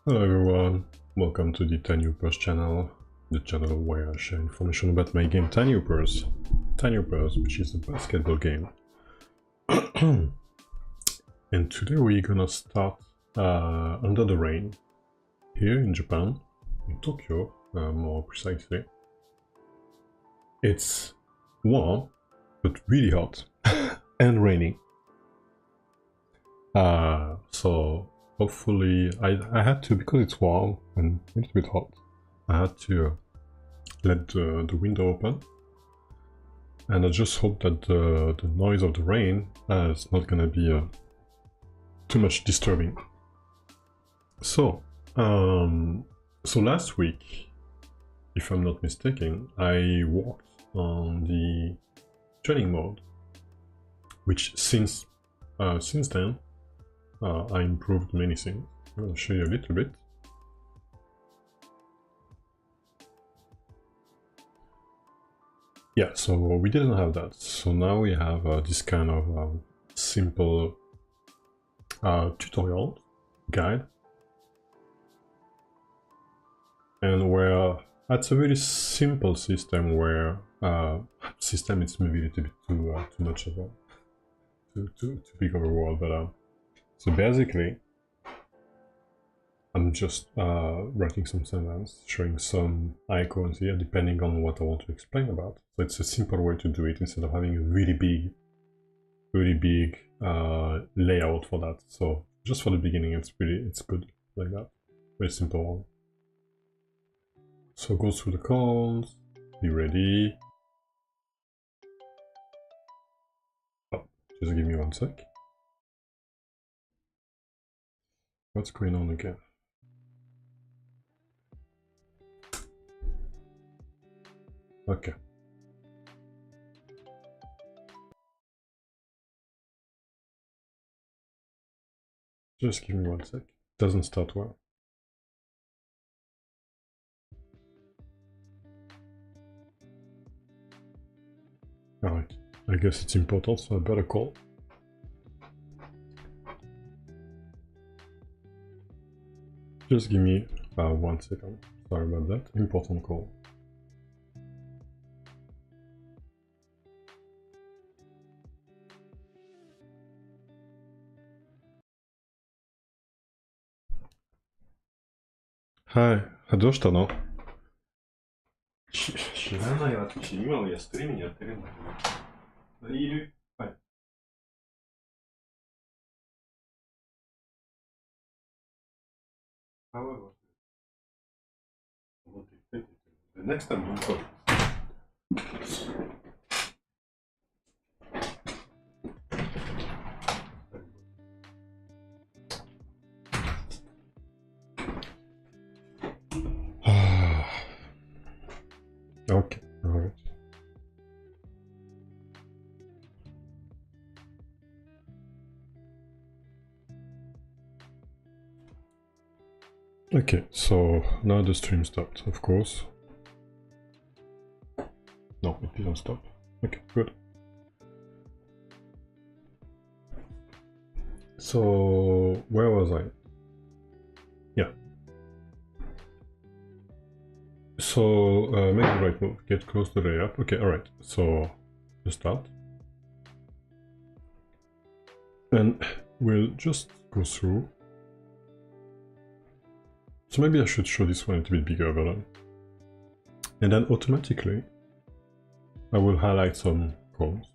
Hello everyone, welcome to the TinyHoopers channel, the channel where I share information about my game TinyHoopers. TinyHoopers, which is a basketball game. And today we're gonna start under the rain, here in Japan, in Tokyo, more precisely. It's warm, but really hot, and raining. So hopefully I had to, because it's warm and a little bit hot, I had to let the window open, and I just hope that the noise of the rain is not gonna be too much disturbing. So last week, if I'm not mistaken, I worked on the training mode, which since then I improved many things. I'm going to show you a little bit. Yeah, so we didn't have that. So now we have this kind of simple tutorial guide. And where that's a very simple system where system is maybe a little bit too much of a too big of a word, but so basically, I'm just writing some sentences, showing some icons here, depending on what I want to explain about. So it's a simple way to do it instead of having a really big layout for that. So just for the beginning, it's good like that. Very simple one. So go through the calls, be ready. Oh, just give me 1 sec. What's going on again? Okay. Just give me 1 sec. Doesn't start well. Alright, I guess it's important, so I better call. Just give me 1 second. Sorry about that. Important call. Hi, どうしたの？知らない私、今のストリーミングやってるんだけど。いる？はい。However, the next time don't call. Okay, alright. Okay, so now the stream stopped, of course. No, it didn't stop. Okay, good. So, where was I? Yeah. So, make the right move, get close to the layup. Okay, alright. So, let's start. And we'll just go through. So maybe I should show this one a little bit bigger, but and then automatically I will highlight some columns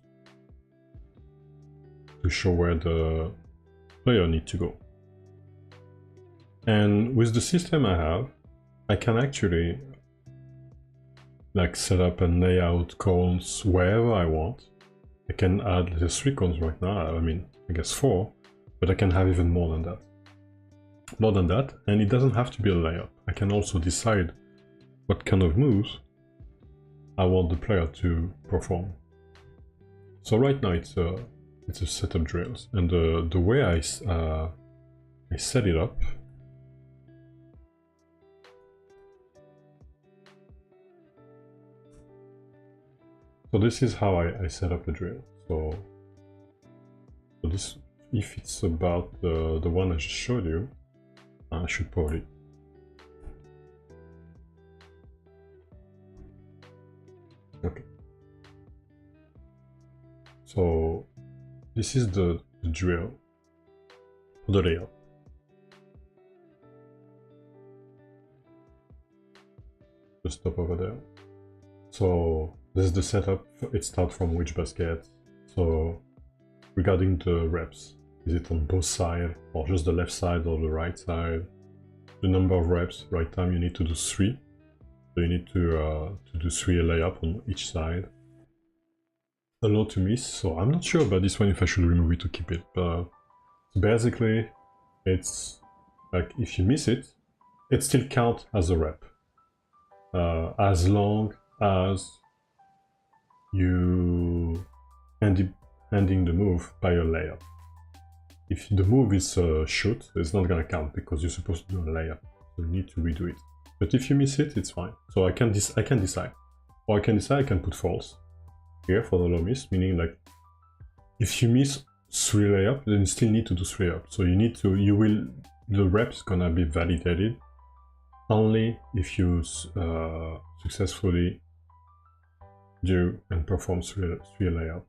to show where the player needs to go. And with the system I have, I can actually like set up and lay out columns wherever I want. I can add the 3 columns right now, I mean, I guess 4, but I can have even more than that. And it doesn't have to be a layup. I can also decide what kind of moves I want the player to perform. So right now it's a setup drills, and the way I set it up. So this is how I set up the drill. So this, if it's about the one I just showed you, I should probably So this is the drill for the layout. Just stop over there. So this is the setup. It starts from which basket. So regarding the reps, is it on both sides or just the left side or the right side? The number of reps, right time you need to do 3. So you need to do 3 layup on each side. Allow to miss, so I'm not sure about this one if I should remove it or keep it, but basically it's like if you miss it, it still counts as a rep. As long as you ending the move by a layup. If the move is a shoot, it's not gonna count because you're supposed to do a layup, so you need to redo it. But if you miss it, it's fine. So I can decide, or I can decide I can put false here for the low miss, meaning like if you miss 3 layup, then you still need to do 3 layup. So the rep's gonna be validated only if you successfully do and perform 3 layup.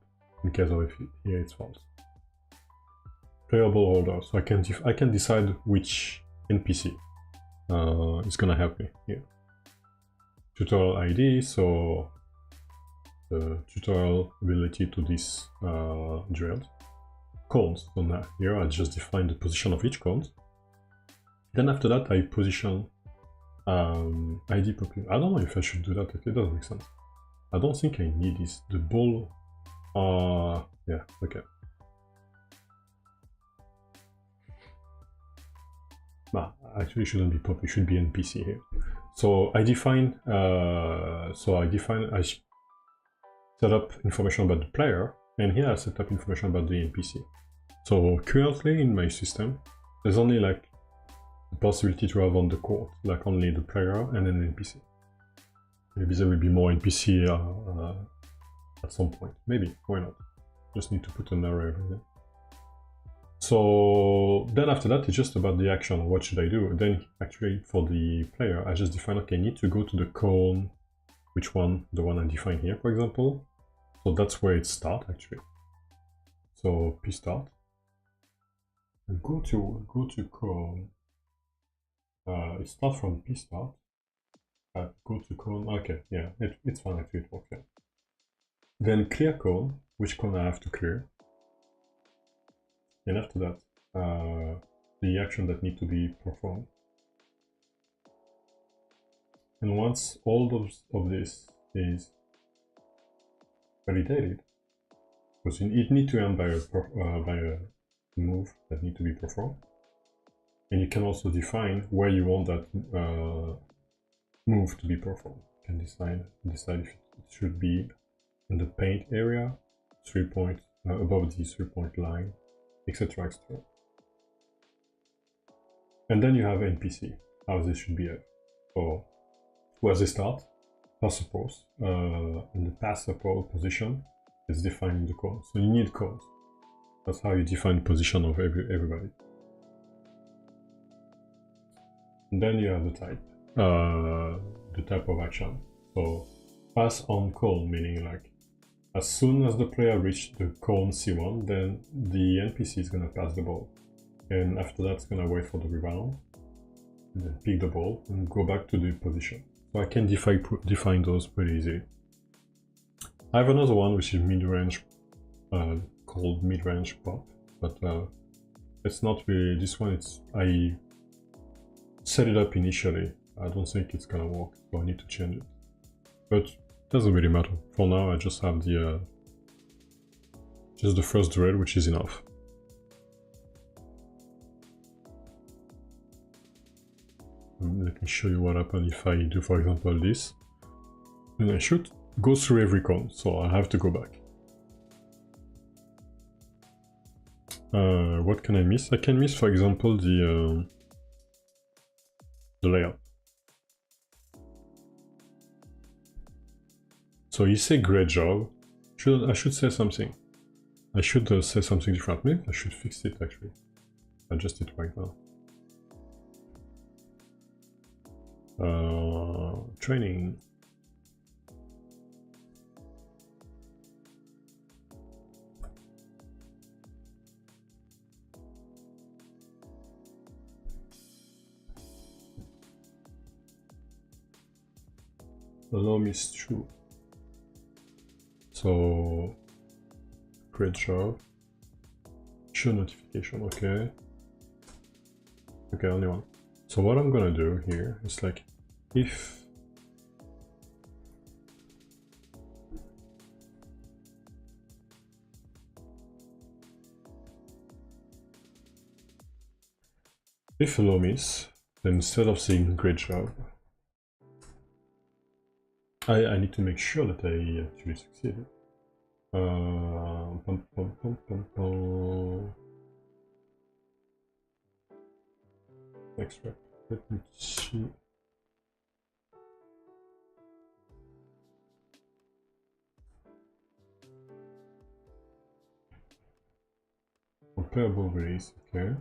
In case of here it's false. Playable order, so I can decide which NPC is gonna help me here. Tutorial ID, so the tutorial related to this drill. Cones, so now here I just define the position of each cone. Then after that I position ID popular. I don't know if I should do that, it doesn't make sense. I don't think I need this. The ball, yeah, okay. Nah, actually it shouldn't be pop, it should be NPC here. So I define, I set up information about the player, and here I set up information about the NPC. So currently in my system, there's only like the possibility to have on the court, like only the player and an NPC. Maybe there will be more NPC at some point. Maybe, why not? Just need to put an array over there. So then after that, it's just about the action. What should I do? Then actually for the player, I just define, okay, I need to go to the cone. Which one? The one I define here, for example. So that's where it starts actually. So p start. And go to cone. It starts from p start. Go to cone. Okay, yeah, it's fine actually. It works. Yeah. Then clear cone. Which cone I have to clear? And after that, the action that need to be performed. And once all of this is validated, because it needs to end by a move that need to be performed, and you can also define where you want that move to be performed. You can decide if it should be in the paint area, 3 point above the 3-point line, etc. etc. And then you have NPC, how this should behave. So where they start, pass support, in the pass support position is defined in the cone. So you need cones. That's how you define position of everybody. And then you have the type of action. So pass on cone, meaning like as soon as the player reaches the cone C1, then the NPC is gonna pass the ball. And after that, it's gonna wait for the rebound, and then pick the ball and go back to the position. So I can define those pretty easily. I have another one which is mid-range, called mid-range pop, but it's not really this one. I set it up initially. I don't think it's gonna work, so I need to change it. But doesn't really matter. For now, I just have the just the first drill, which is enough. Let me show you what happens if I do, for example, this. Then I should go through every cone, so I have to go back. What can I miss? I can miss, for example, the layout. So you say great job. I should say something. I should say something different. Maybe I should fix it actually. Adjust it right now. Training. allow me through. So great job. Show notification, okay. Okay, only one. So what I'm gonna do here is like if allow miss, then instead of saying great job, I need to make sure that I actually succeeded. Extract. Let me see. Comparable release, okay.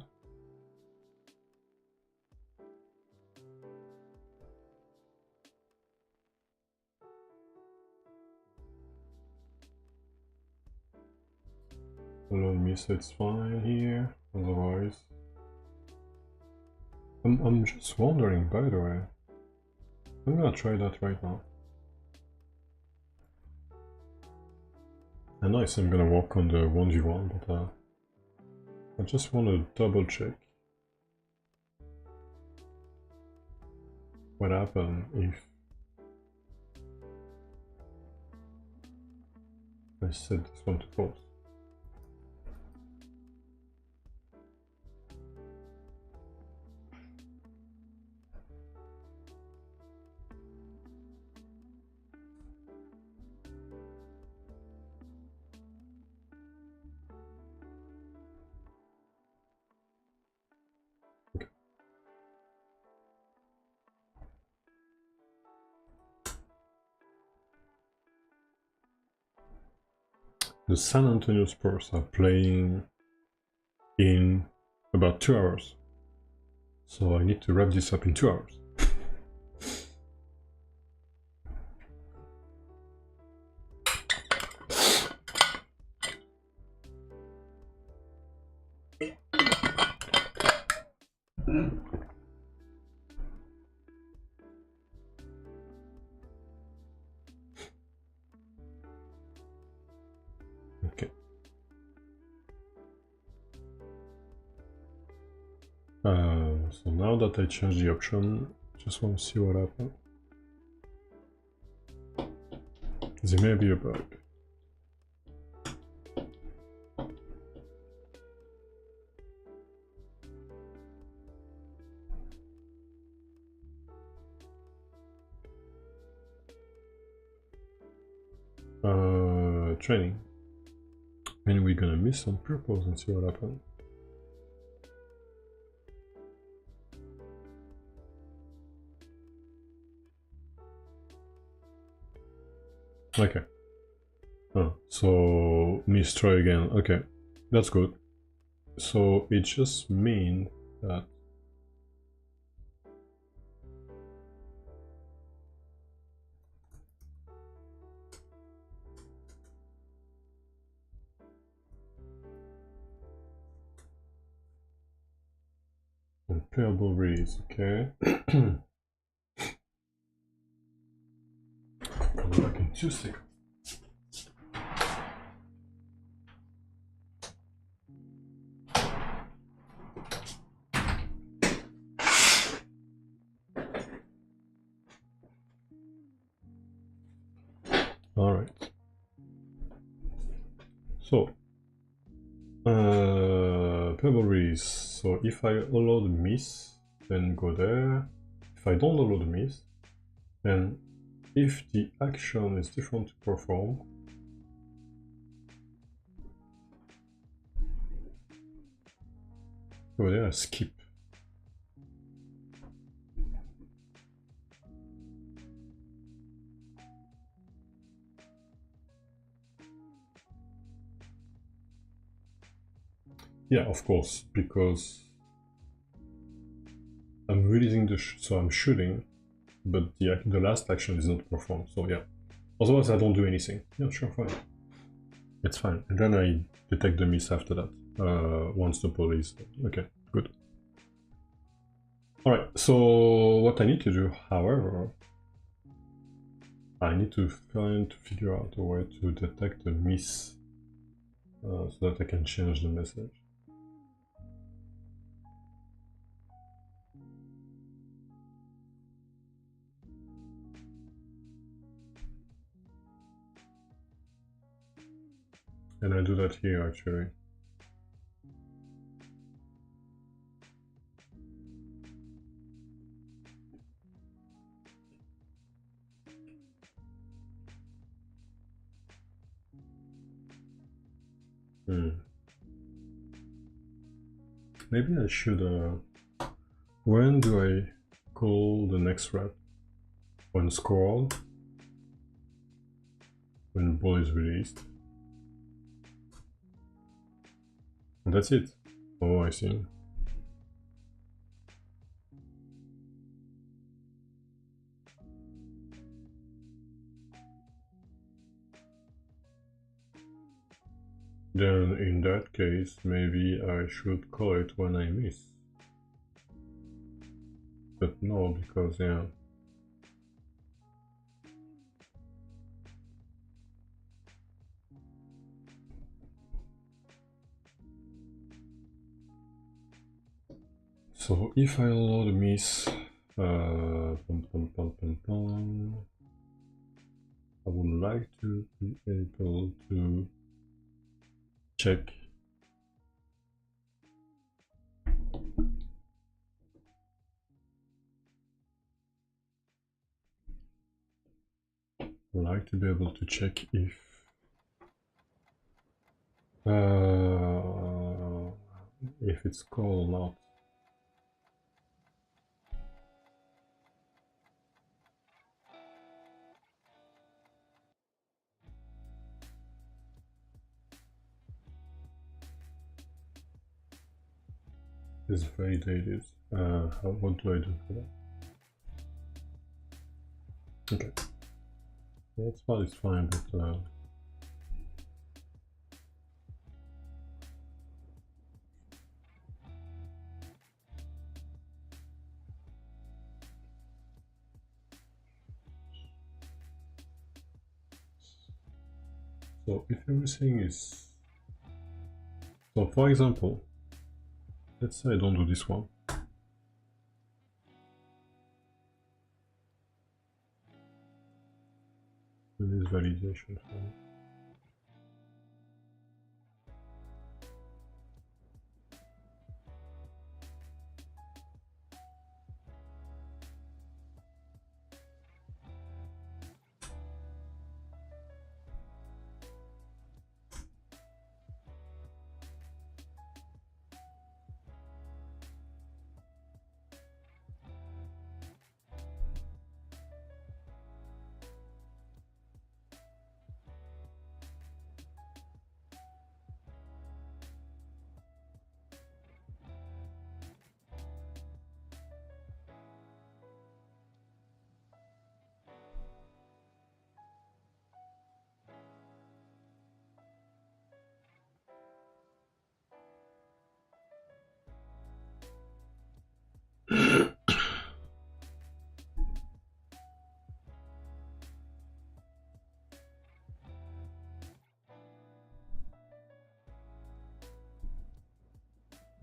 Allow me, so it's fine here. Otherwise, I'm just wondering. By the way, I'm gonna try that right now. I know I said I'm gonna work on the 1v1, but I just want to double check what happens if I set this one to false. The San Antonio Spurs are playing in about 2 hours. So I need to wrap this up in 2 hours. Okay. So now that I changed the option, just want to see what happens. There may be a bug. Training. And we're gonna miss some purples and see what happens. Okay. Oh, so miss try again. Okay, that's good. So it just means that playable release, okay. I'll be back in 2 seconds. Alright. So playable release. So if I allow the miss, then go there. If I don't allow the miss, then if the action is different to perform, go there, skip. Yeah, of course, because I'm releasing the so I'm shooting, but the last action is not performed. So yeah, otherwise I don't do anything. Yeah, sure, fine. It's fine. And then I detect the miss after that. Once the ball is okay, good. All right. So what I need to do, however, I need to figure out a way to detect a miss so that I can change the message. And I do that here actually. Maybe I should. When do I call the next rep? When scored? When the ball is released? And that's it. Oh, I see. Then in that case, maybe I should call it when I miss. But no, because yeah. So if I allow the miss, I would like to be able to check if it's called or not. It's validated. What do I do for that? Okay. That's part is fine, but so if everything is, so for example, let's say I don't do this one. This validation file.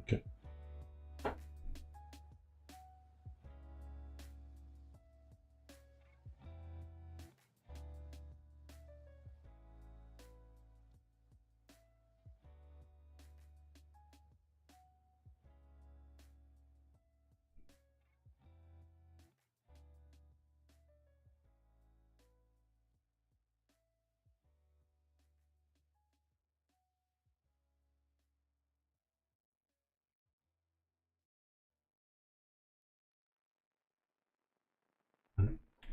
Okay.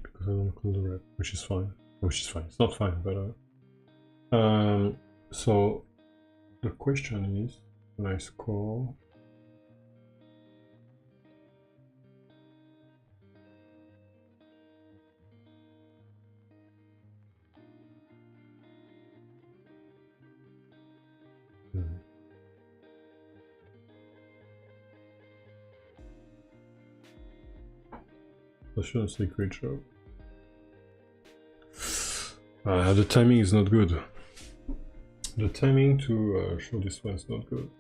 Because I don't call the rep, which is fine. Which is fine. It's not fine, but so the question is, when I score, I shouldn't say great job. The timing is not good. The timing to show this one is not good.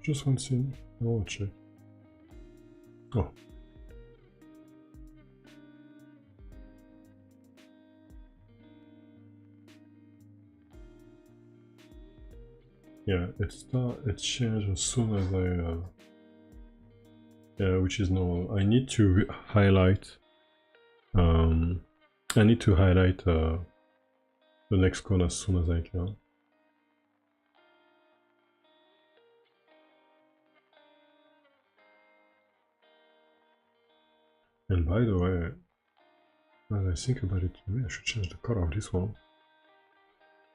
Just one scene. I want to check. Oh. Yeah, it changed as soon as yeah, which is normal. I need to highlight. I need to highlight the next cone as soon as I can. And by the way, as I think about it, maybe I should change the color of this one.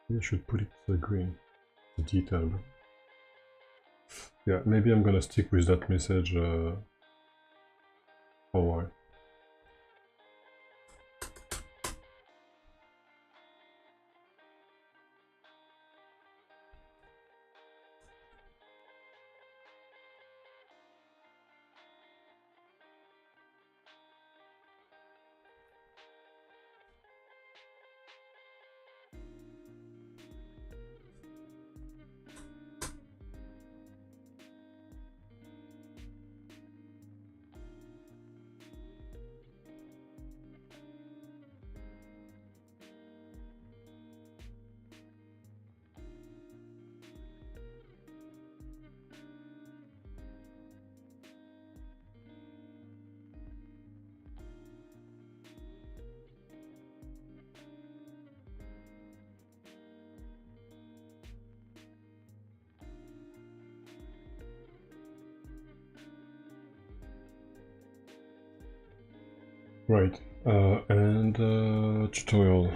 Maybe I should put it green, the detail. Yeah, maybe I'm gonna stick with that message for a while. Right, and tutorial.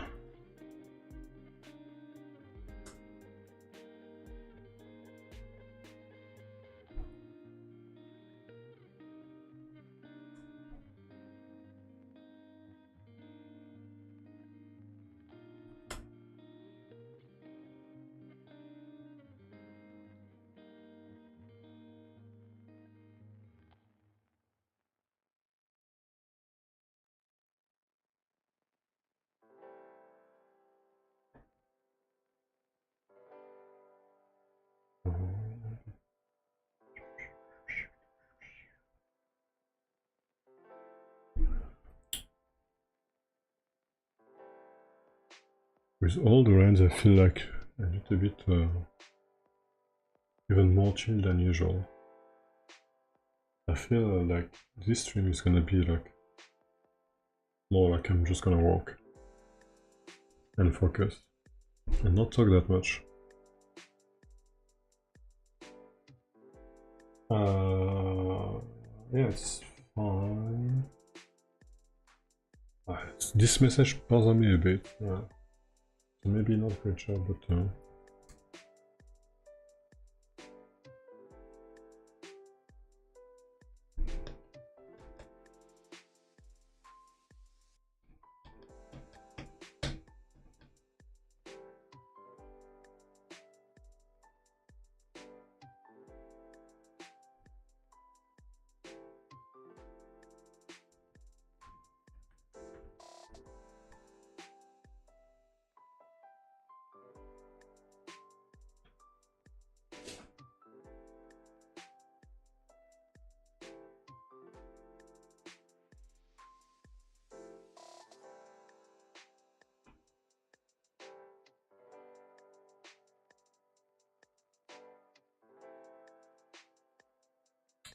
With all the rains, I feel like a little bit even more chill than usual. I feel like this stream is gonna be like more like I'm just gonna walk and focus and not talk that much. Yeah, it's fine. This message bothers me a bit. So maybe not a great job, but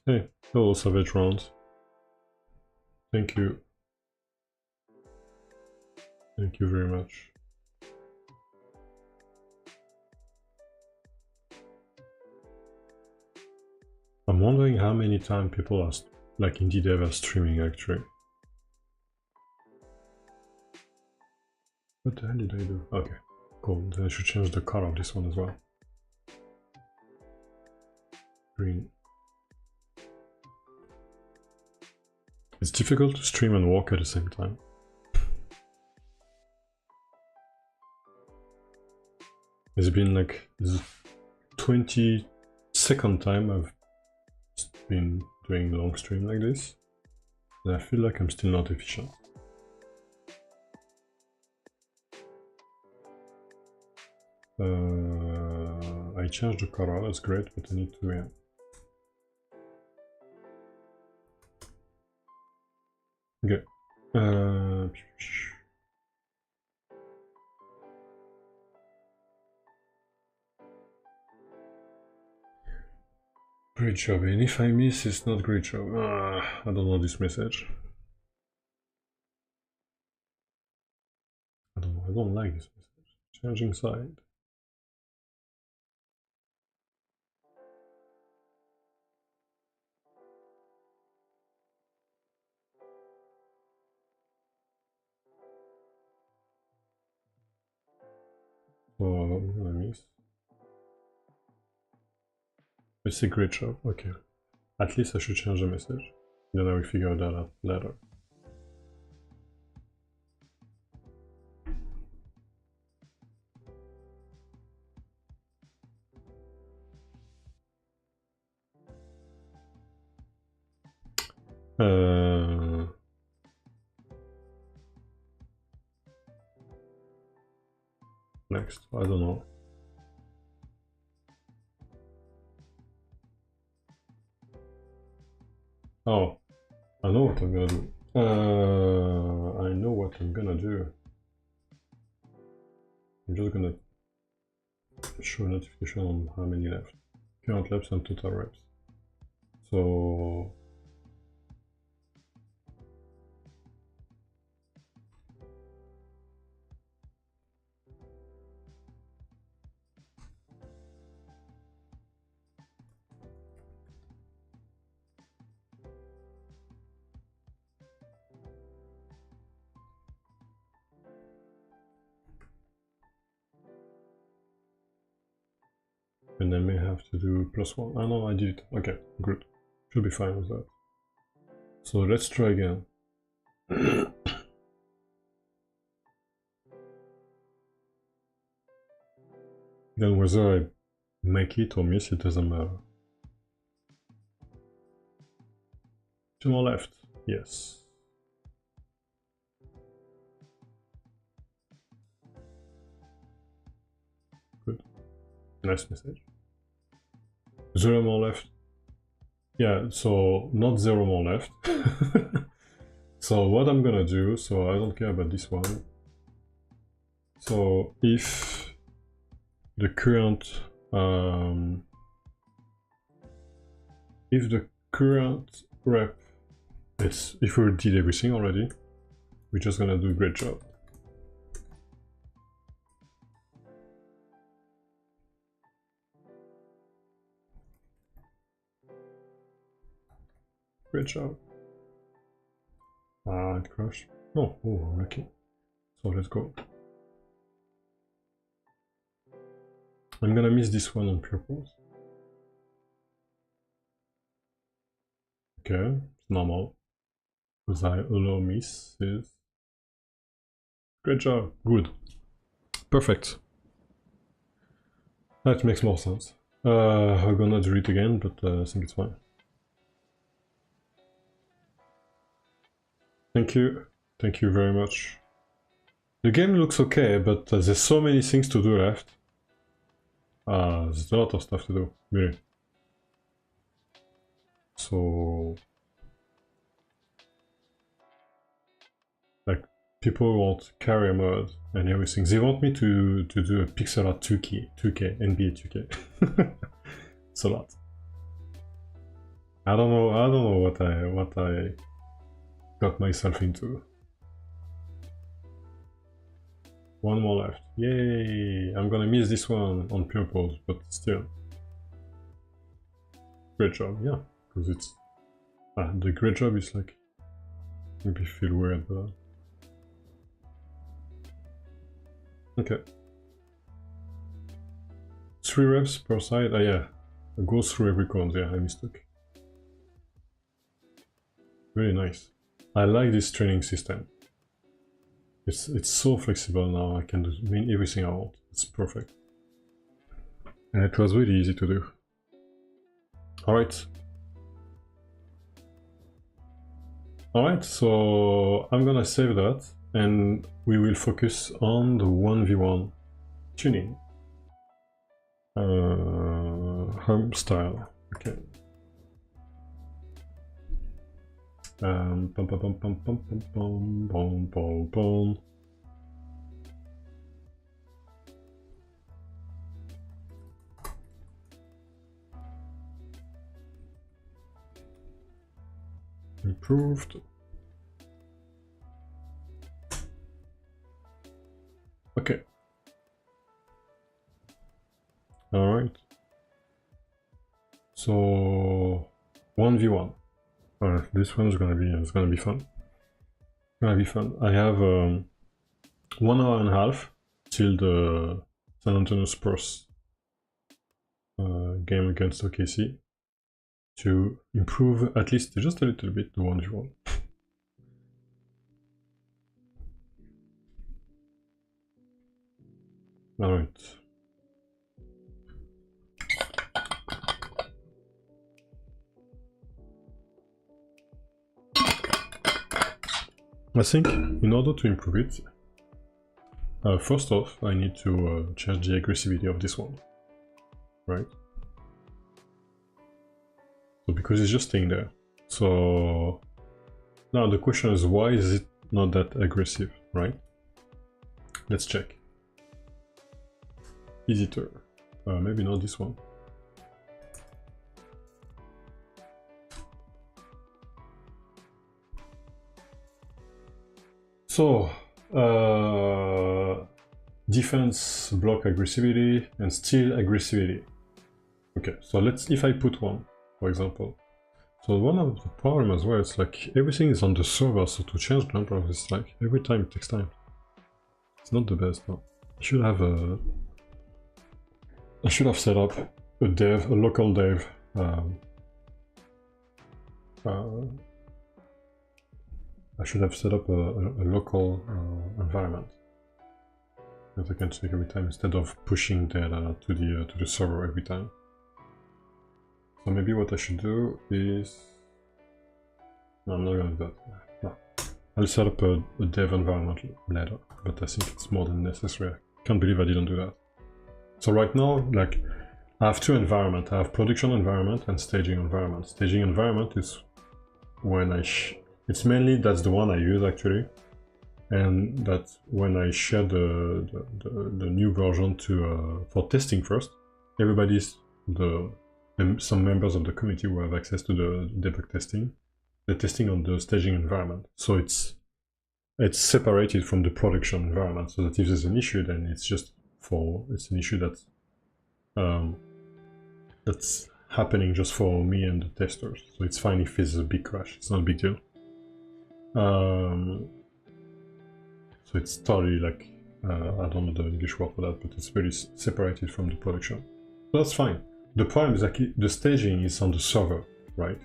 hey, hello Savage Round. Thank you. Thank you very much. I'm wondering how many times people are like indie dev are streaming actually. What the hell did I do? Okay, cool. Then I should change the color of this one as well. Green. It's difficult to stream and walk at the same time. It's been like the 22nd time I've been doing a long stream like this, and I feel like I'm still not efficient. I changed the color, that's great, but I need to... Yeah. Okay. Great job, and if I miss, it's not great job. I don't know this message. I don't like this message. Changing side. So I'm gonna miss. It's a great job, okay. At least I should change the message. Then I will figure that out later. Next, I don't know. Oh, I know what I'm gonna do. I know what I'm gonna do. I'm just gonna show notification on how many left. Current reps and total reps. So and I may have to do +1. Oh no, I did it. Okay, good. Should be fine with that. So let's try again. Then whether I make it or miss it doesn't matter. 2 more left. Yes. Good. Nice message. 0 more left. Yeah, so not 0 more left. So what I'm gonna do, so I don't care about this one. So if the current rep is, if we did everything already, we're just gonna do a great job. Great job. Ah, it crashed. Oh, I'm lucky. So let's go. I'm gonna miss this one on purpose. Okay, it's normal. Because I allow misses. Great job, good. Perfect. That makes more sense. I'm gonna do it again, but I think it's fine. Thank you very much. The game looks okay, but there's so many things to do left. There's a lot of stuff to do, really. So, like, people want carrier mode and everything. They want me to do a pixel art 2K, NBA 2K. It's a lot. I don't know what I got myself into. 1 more left. Yay! I'm gonna miss this one on purpose, but still. Great job, yeah. Because it's... the great job is like... maybe feel weird, but... Okay. 3 reps per side. Ah, yeah, it goes through every cone. Yeah, I mistook. Really nice. I like this training system. It's so flexible now. I can do everything I want. It's perfect. And it was really easy to do. Alright. Alright, so I'm gonna save that and we will focus on the 1v1 tuning. Home style. Okay. Pum pum pum pum pum pum pum pum pum pum. Improved. Okay. All right. So 1v1. All right. This one's gonna be fun. It's gonna be fun. I have 1 hour and a half till the San Antonio Spurs game against OKC to improve at least just a little bit the 1v1. All right. I think in order to improve it, first off, I need to change the aggressivity of this one, right? So because it's just staying there. So now the question is, why is it not that aggressive, right? Let's check. Visitor, maybe not this one. So, defense, block aggressivity, and steal aggressivity. Okay, so if I put one, for example. So one of the problem as well, it's like everything is on the server, so to change the number of it's like every time it takes time. It's not the best, no. I should have set up a local dev. I should have set up a local environment that I can check every time instead of pushing data to the server every time. So maybe what I should do is... No, I'm not gonna do that. No. I'll set up a dev environment later, but I think it's more than necessary. I can't believe I didn't do that. So right now, like, I have 2 environments. I have production environment and staging environment. Staging environment is when it's mainly, that's the one I use actually, and that's when I share the new version for testing first. Everybody's some members of the committee will have access to the debug testing. The testing on the staging environment, so it's separated from the production environment, so that if there's an issue, then it's an issue that's happening just for me and the testers. So it's fine if there's a big crash, it's not a big deal. So it's totally like, I don't know the English word for that, but it's very separated from the production. So that's fine. The problem is that the staging is on the server, right?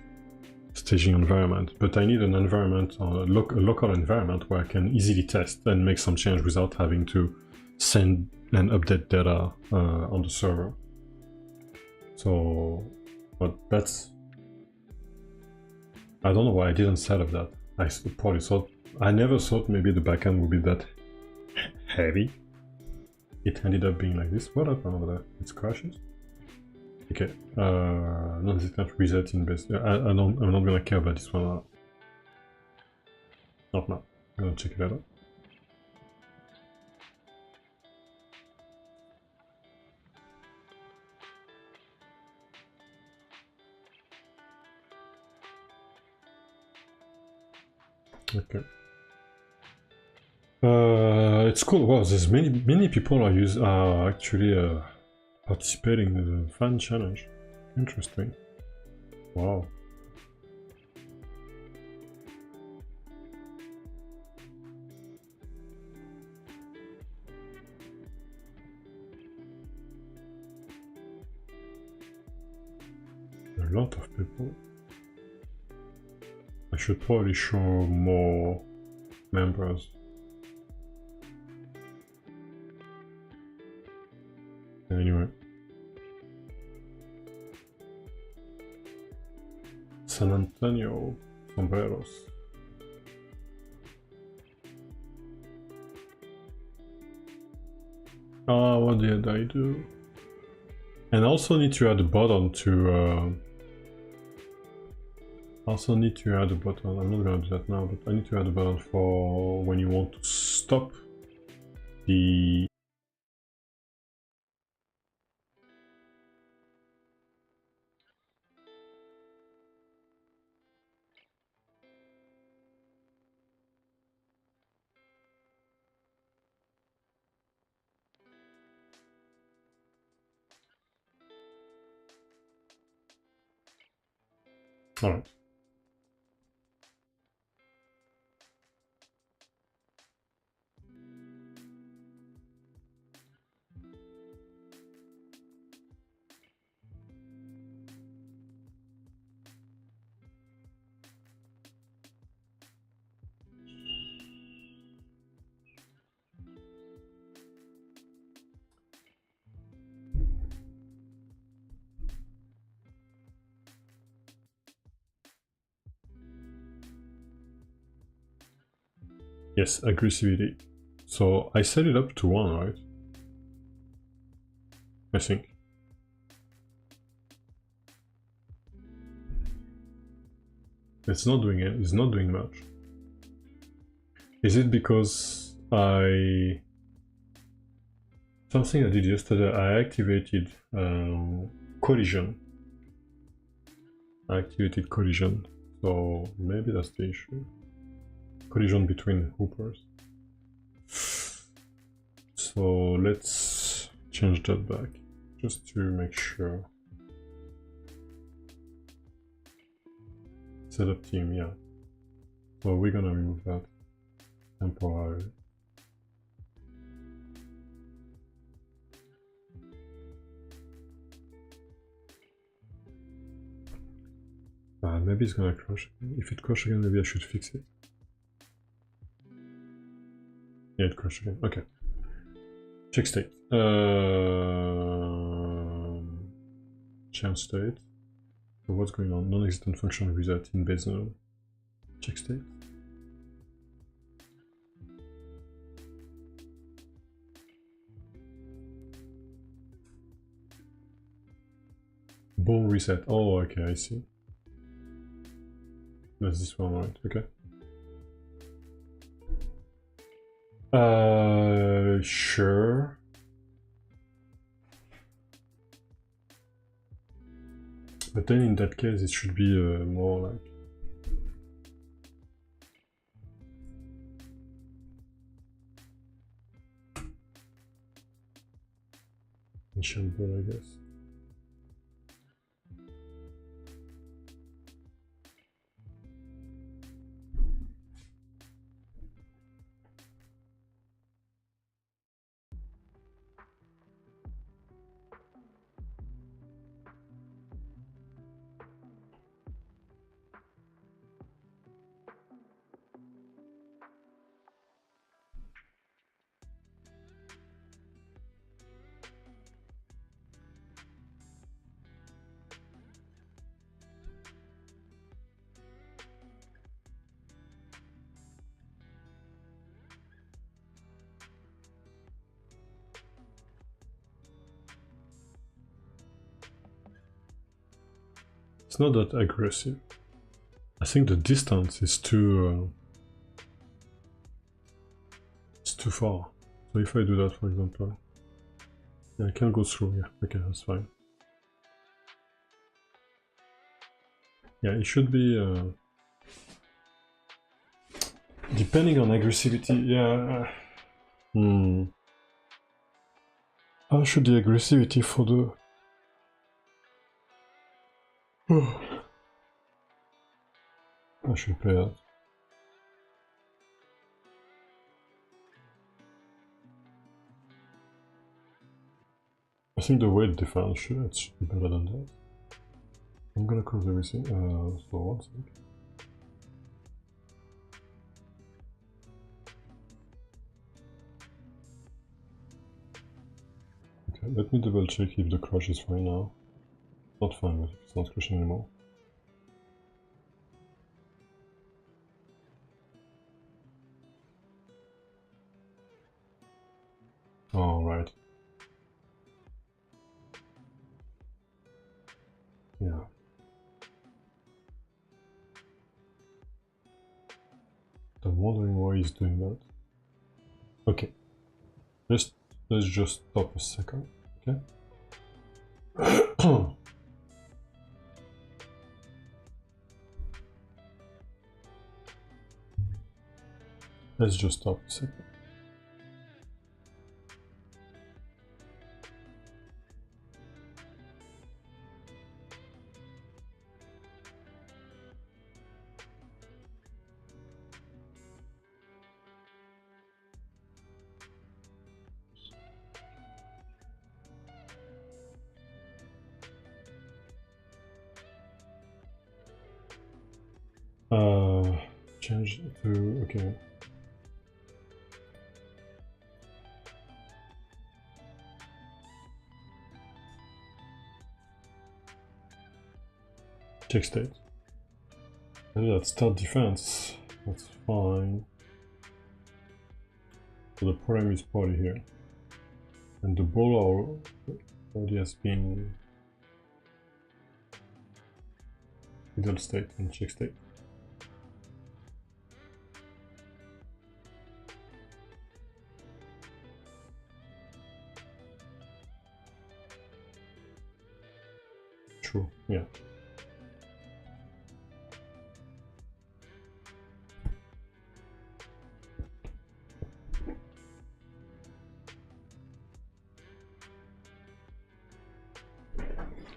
Staging environment, but I need an environment, a local environment where I can easily test and make some change without having to send and update data on the server. So, but I don't know why I didn't set up that. I never thought maybe the backend would be that heavy. It ended up being like this. What happened over there? It crashes? Okay, non-existent reset in base. I'm not gonna care about this one. Not now. I'm gonna check it out. Okay. It's cool. Wow, there's many people are actually participating in the fan challenge. Interesting. Wow. lot of people. I should probably show more members. Anyway. San Antonio sombreros. Ah, what did I do? And I also need to add a button to I'm not gonna do that now, but I need to add a button for when you want to stop the Alright. Yes, aggressivity. So I set it up to 1, right? I think. It's not doing it. It's not doing much. Is it because something I did yesterday? I activated collision. So maybe that's the issue. Collision between hoopers. So let's change that back just to make sure. Setup team, yeah. So we're gonna remove that temporarily. Maybe it's gonna crash again. If it crashes again, maybe I should fix it. Yeah, it crashed again. Okay. Check state. Change state. So what's going on? Non-existent function reset in base node. Check state. Ball reset. Oh, okay, I see. That's this one, right? Okay. Sure. But then in that case, it should be more like initial ball, I guess. It's not that aggressive. I think the distance is too it's too far. So if I do that, for example, yeah, I can go through. Yeah, okay, that's fine. Yeah, it should be depending on aggressivity. Yeah. How should the aggressivity for the I should play that. I think the weight difference should be better than that. I'm gonna close everything. So one sec. Okay, let me double check if the crash is fine now. Not fine, but it's not crashing anymore. All right. Yeah. I'm wondering why he's doing that. Okay. Let's just stop a second. Okay. Let's just stop a second. Change to, okay. Check state. And that's start defense. That's fine. So the problem is probably here. And the ball already has been middle state and check state. True, yeah.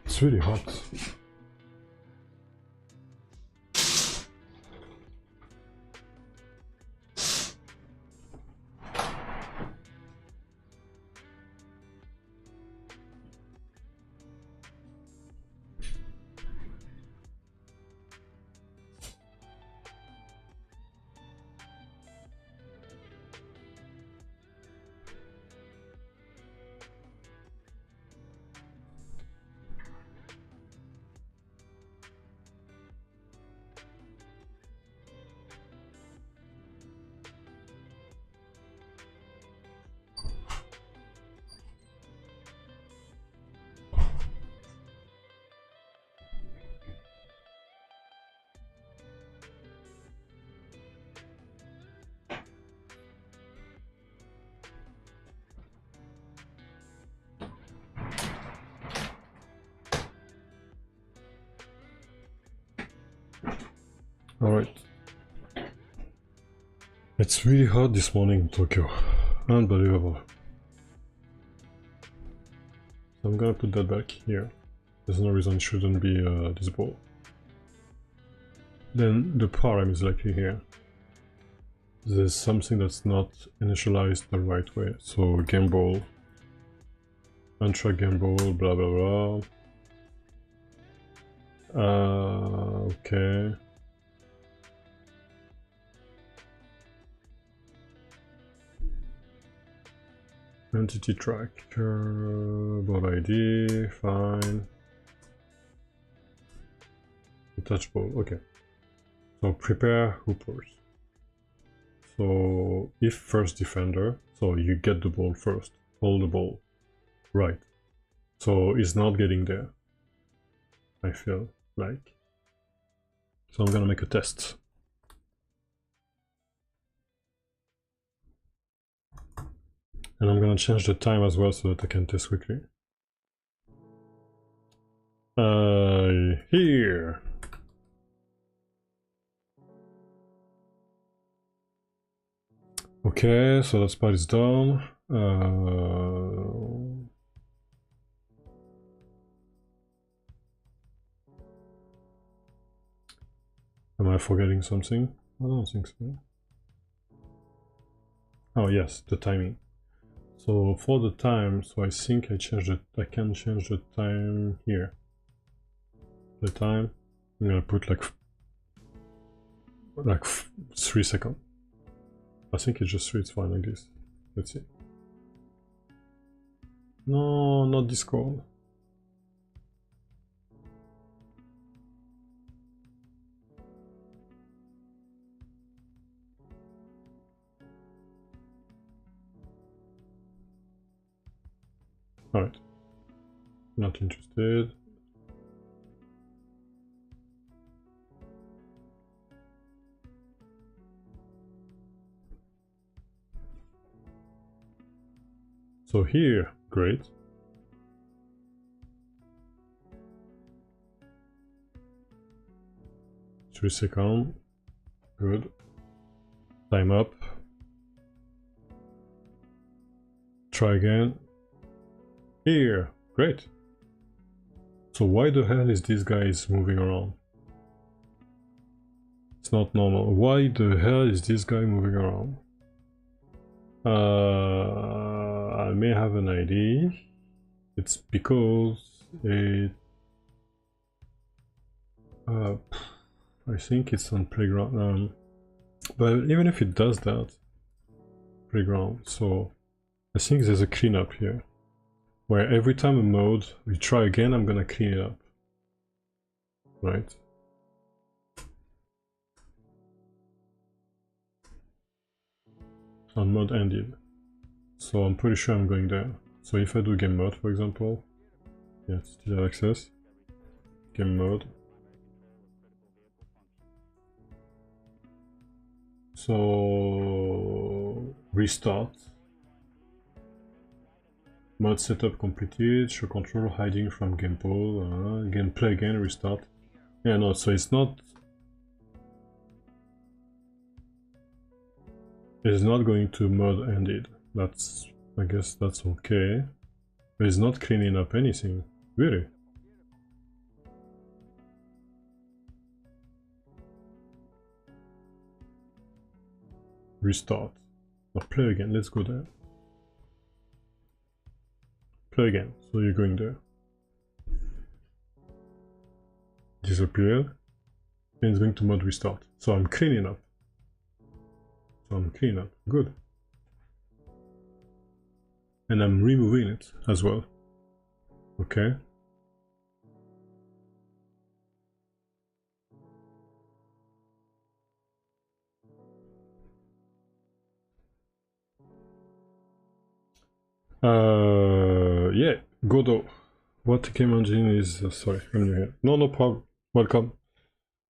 It's really hot. Alright. It's really hot this morning in Tokyo. Unbelievable. So I'm gonna put that back here. There's no reason it shouldn't be this ball. Then the param is likely here. There's something that's not initialized the right way. So game ball, untrack game ball, blah blah blah. Okay. Entity tracker, ball ID, fine. Touch ball, okay. So prepare hoopers. So if first defender, so you get the ball first, hold the ball, right. So he's not getting there, I feel like. So I'm gonna make a test. And I'm gonna change the time as well so that I can test quickly. Here. Okay, so that part is done. Am I forgetting something? I don't think so. Oh yes, the timing. So for the time, so I think I can change the time here. the time. I'm gonna put like 3 seconds. I think it's just 3, it's fine like this. Let's see. No, not Discord. Alright. Not interested. So here, great. Three seconds, good. Time up. Try again. Here, great. So why the hell is this guy moving around? It's not normal. Why the hell is this guy moving around? I may have an idea. It's because it... I think it's on playground. But even if it does that, playground, so I think there's a cleanup here. Where every time a mode we try again, I'm gonna clean it up. Right? On mode ended. So I'm pretty sure I'm going there. So if I do game mode, for example, yeah, still have access. Game mode. So restart. Mode setup completed. Show control hiding from game pool. Again, play again. Restart. Yeah, no. So it's not. It's not going to mode ended. That's. I guess that's okay. But it's not cleaning up anything. Really. Restart. Or play again. Let's go there. Play again. So you're going there. Disappear. And it's going to mode restart. So I'm cleaning up. Good. And I'm removing it as well. Okay. Yeah, Godot. What game engine is... sorry, I'm new here. No problem. Welcome.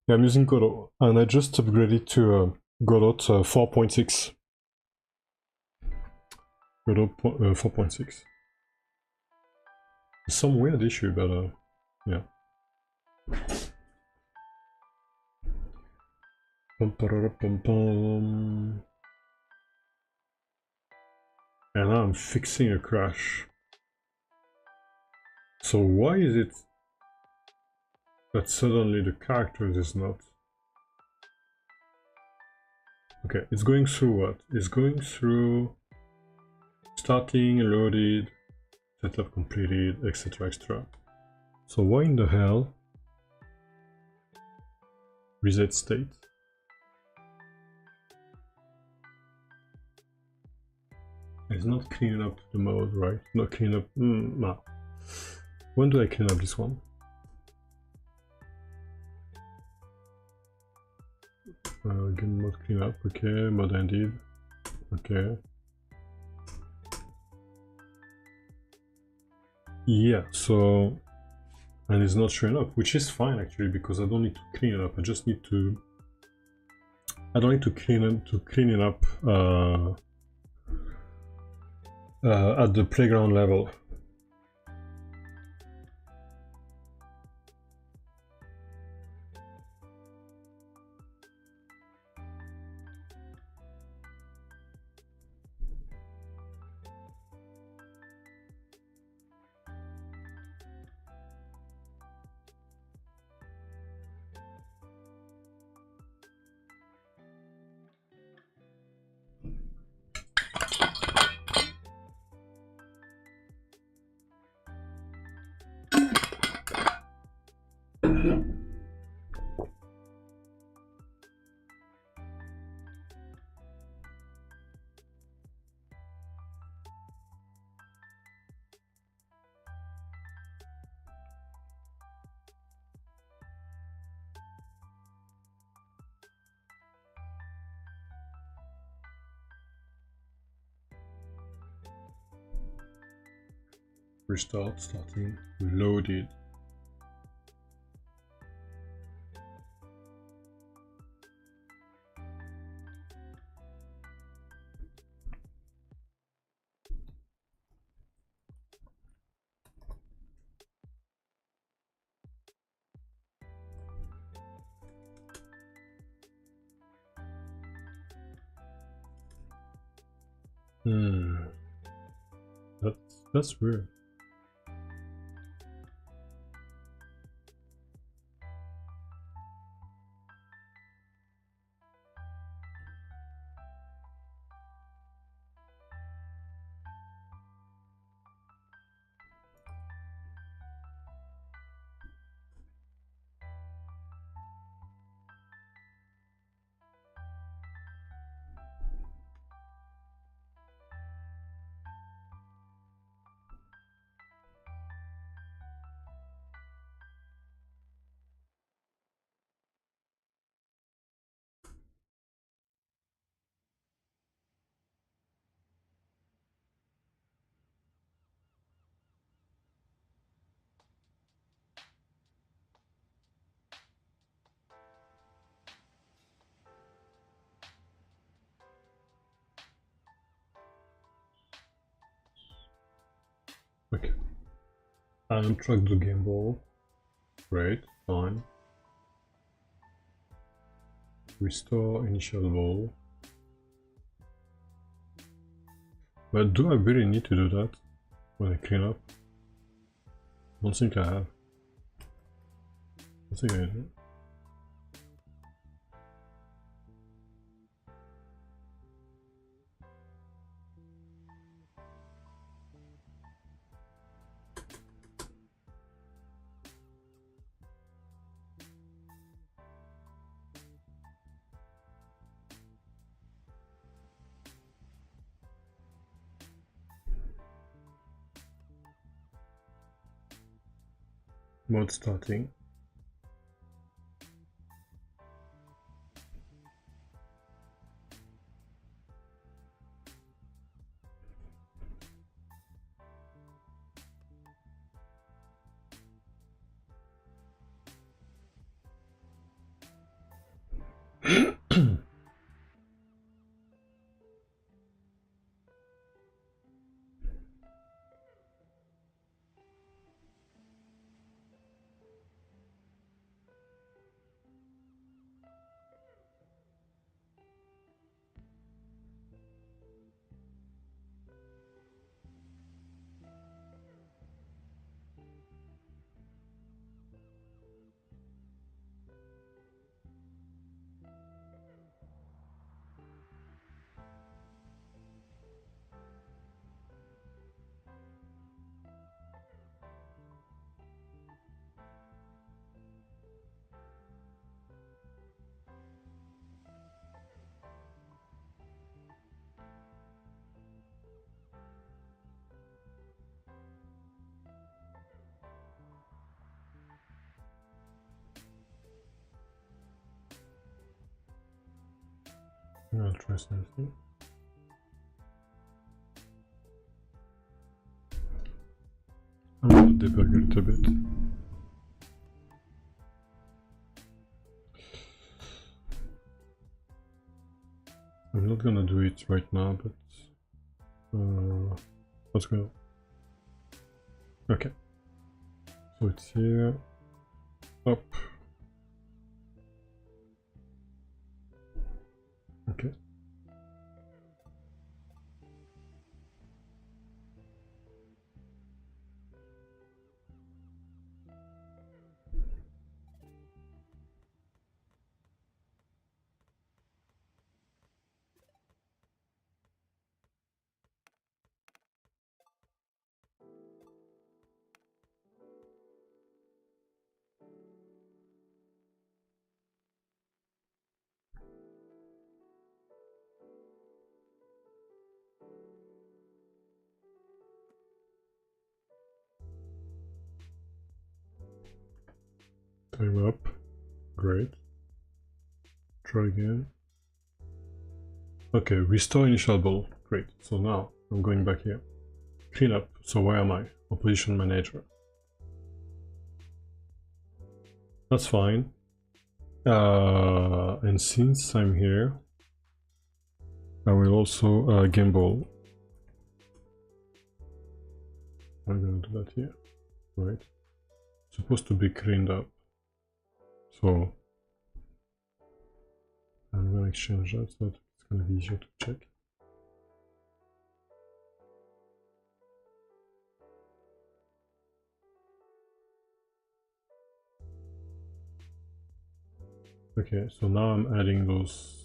Yeah, I'm using Godot, and I just upgraded to Godot 4.6. Godot 4.6. Some weird issue, but yeah. And now I'm fixing a crash. So why is it that suddenly the characters is not? Okay, it's going through what? It's going through starting, loaded, setup completed, etc. etc. So why in the hell reset state? It's not cleaning up the mode, right? Not clean up. No. When do I clean up this one? Game mode clean up. Okay. Mode ended. Okay. Yeah. So, and it's not showing up, which is fine actually because I don't need to clean it up. I just need to. I don't need to clean it up at the playground level. Restart, starting, loaded. That's weird. Okay. Untrack the game ball. Great, fine. Restore initial ball. But do I really need to do that when I clean up? I don't think I have. I think I do. Mode starting. I'll try something. I'm gonna debug a little bit. I'm not gonna do it right now, but let's go. Okay. So it's here. Up. Okay. Time up. Great. Try again. Okay, restore initial ball. Great. So now I'm going back here. Clean up. So where am I? Composition manager. That's fine. And since I'm here, I will also gimbal. I'm gonna do that here, right? It's supposed to be cleaned up, so I'm gonna exchange that so that it's gonna be easier to check. Okay, so now I'm adding those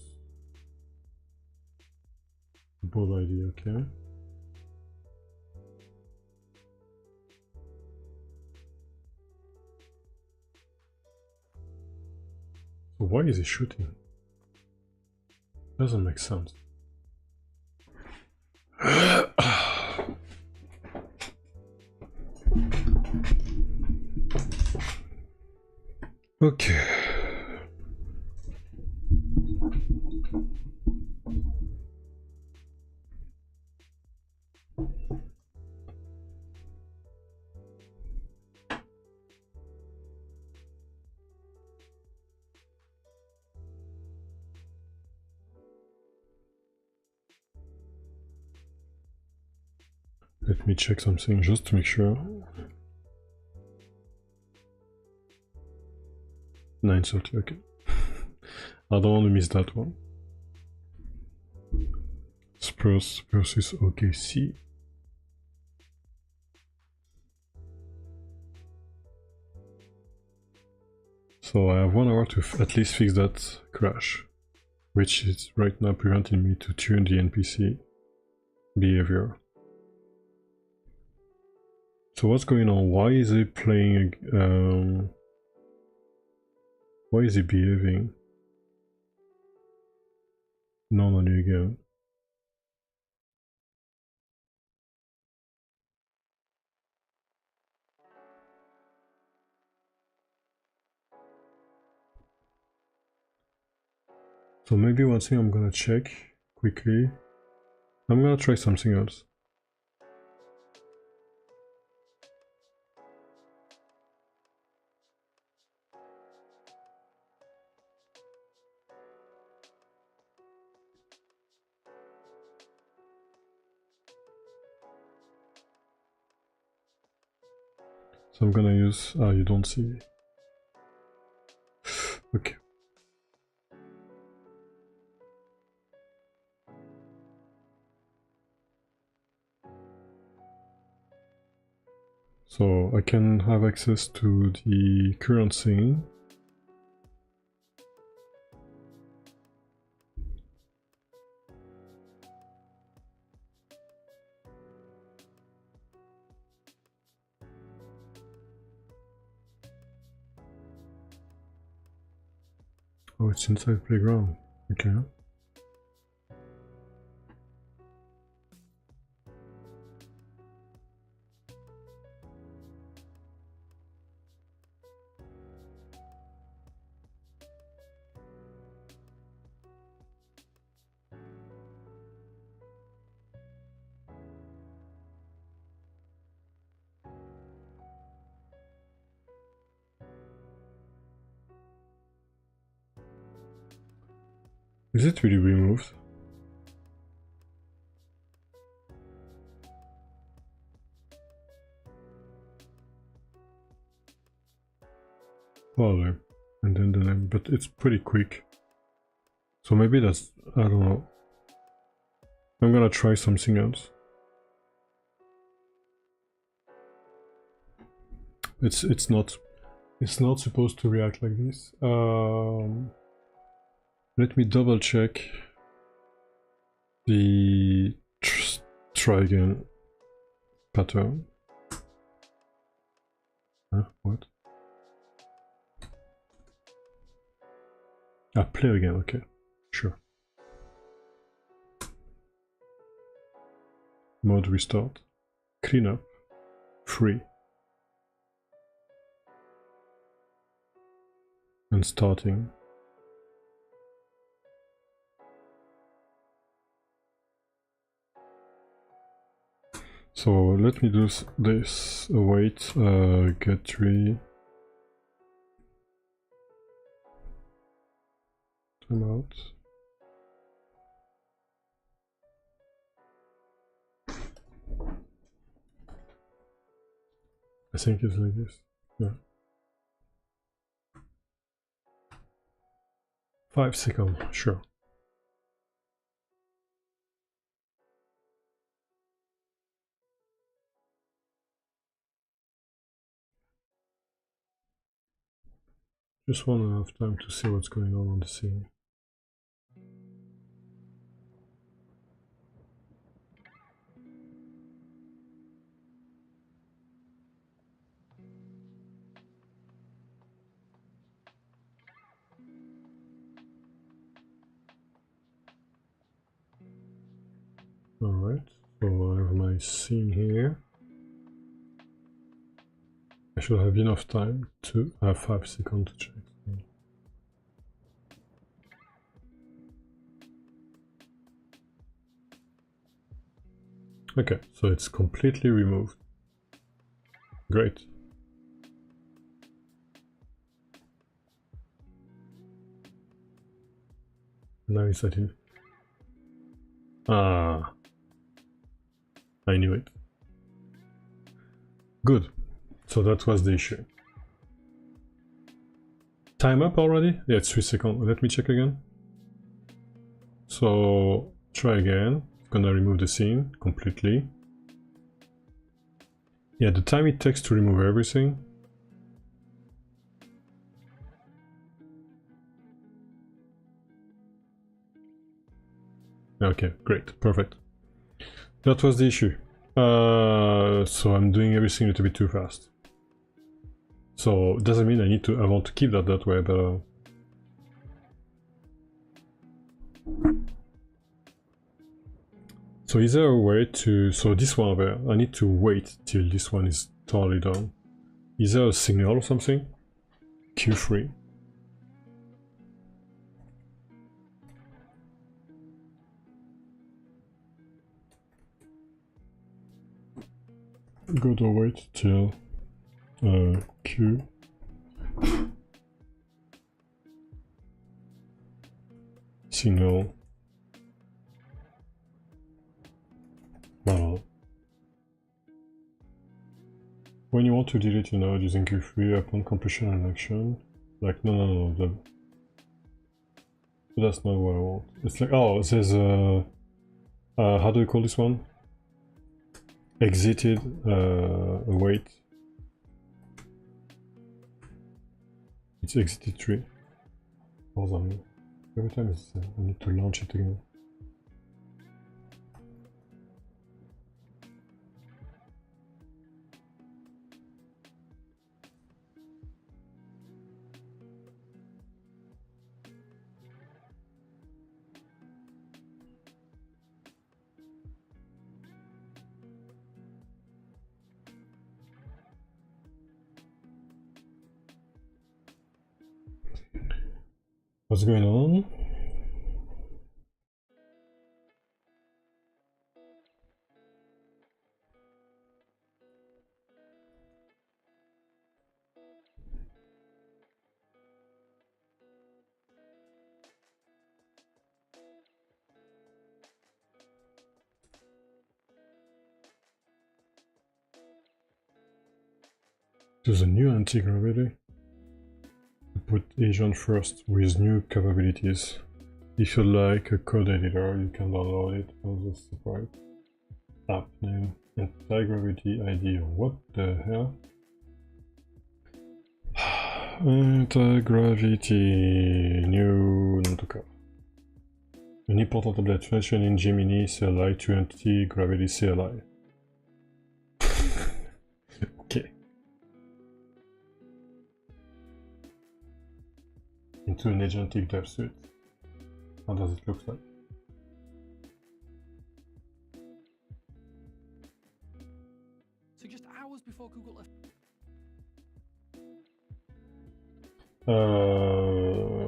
ball ID, okay. So why is he shooting? Doesn't make sense. Okay. Let me check something just to make sure. 9:30, okay. I don't want to miss that one. Spurs versus OKC. So I have 1 hour to at least fix that crash, which is right now preventing me to tune the NPC behavior. So what's going on? Why is he playing? Why is he behaving normally again? So maybe one thing I'm gonna check quickly. I'm gonna try something else. So I'm gonna use, you don't see. Okay. So I can have access to the current scene. Oh, it's inside playground. Okay. Is it really removed? Probably. And then the name, but it's pretty quick. So maybe that's, I don't know. I'm gonna try something else. It's not supposed to react like this. Let me double check the try again pattern. Huh? What? Ah, play again, okay. Sure. Mode restart. Cleanup. Free. And starting. So let me do this. Await get tree. Time out. I think it's like this. Yeah. 5 seconds, sure. Just want to have time to see what's going on the scene. Alright, so I have my scene here. I should have enough time to have 5 seconds to check. Okay, so it's completely removed. Great. Now it's at it. Ah, I knew it. Good. So that was the issue. Time up already? Yeah, it's 3 seconds. Let me check again. So try again. Gonna remove the scene completely. Yeah, the time it takes to remove everything. Okay, great, perfect. That was the issue. So I'm doing everything a little bit too fast. So it doesn't mean I want to keep that way, but so is there a way to, so this one over there, I need to wait till this one is totally done. Is there a signal or something? Q3. Godot wait till Q. Signal. Well, when you want to delete your node using Q3 upon completion of an action, like no, that's not what I want. It's like, oh, there's a how do you call this one? Exited await. It's exited tree. Hold on. Every time it's, I need to launch it again. What's going on? There's a new anti-gravity. Put agent first with new capabilities. If you like a code editor, you can download it as ASEprite. App name, anti-gravity ID. What the hell? Anti-gravity, new notoka. An important update function in Gemini CLI to anti-gravity CLI. Okay. Into an agentic dev suite. How does it look like? So just hours before Google left.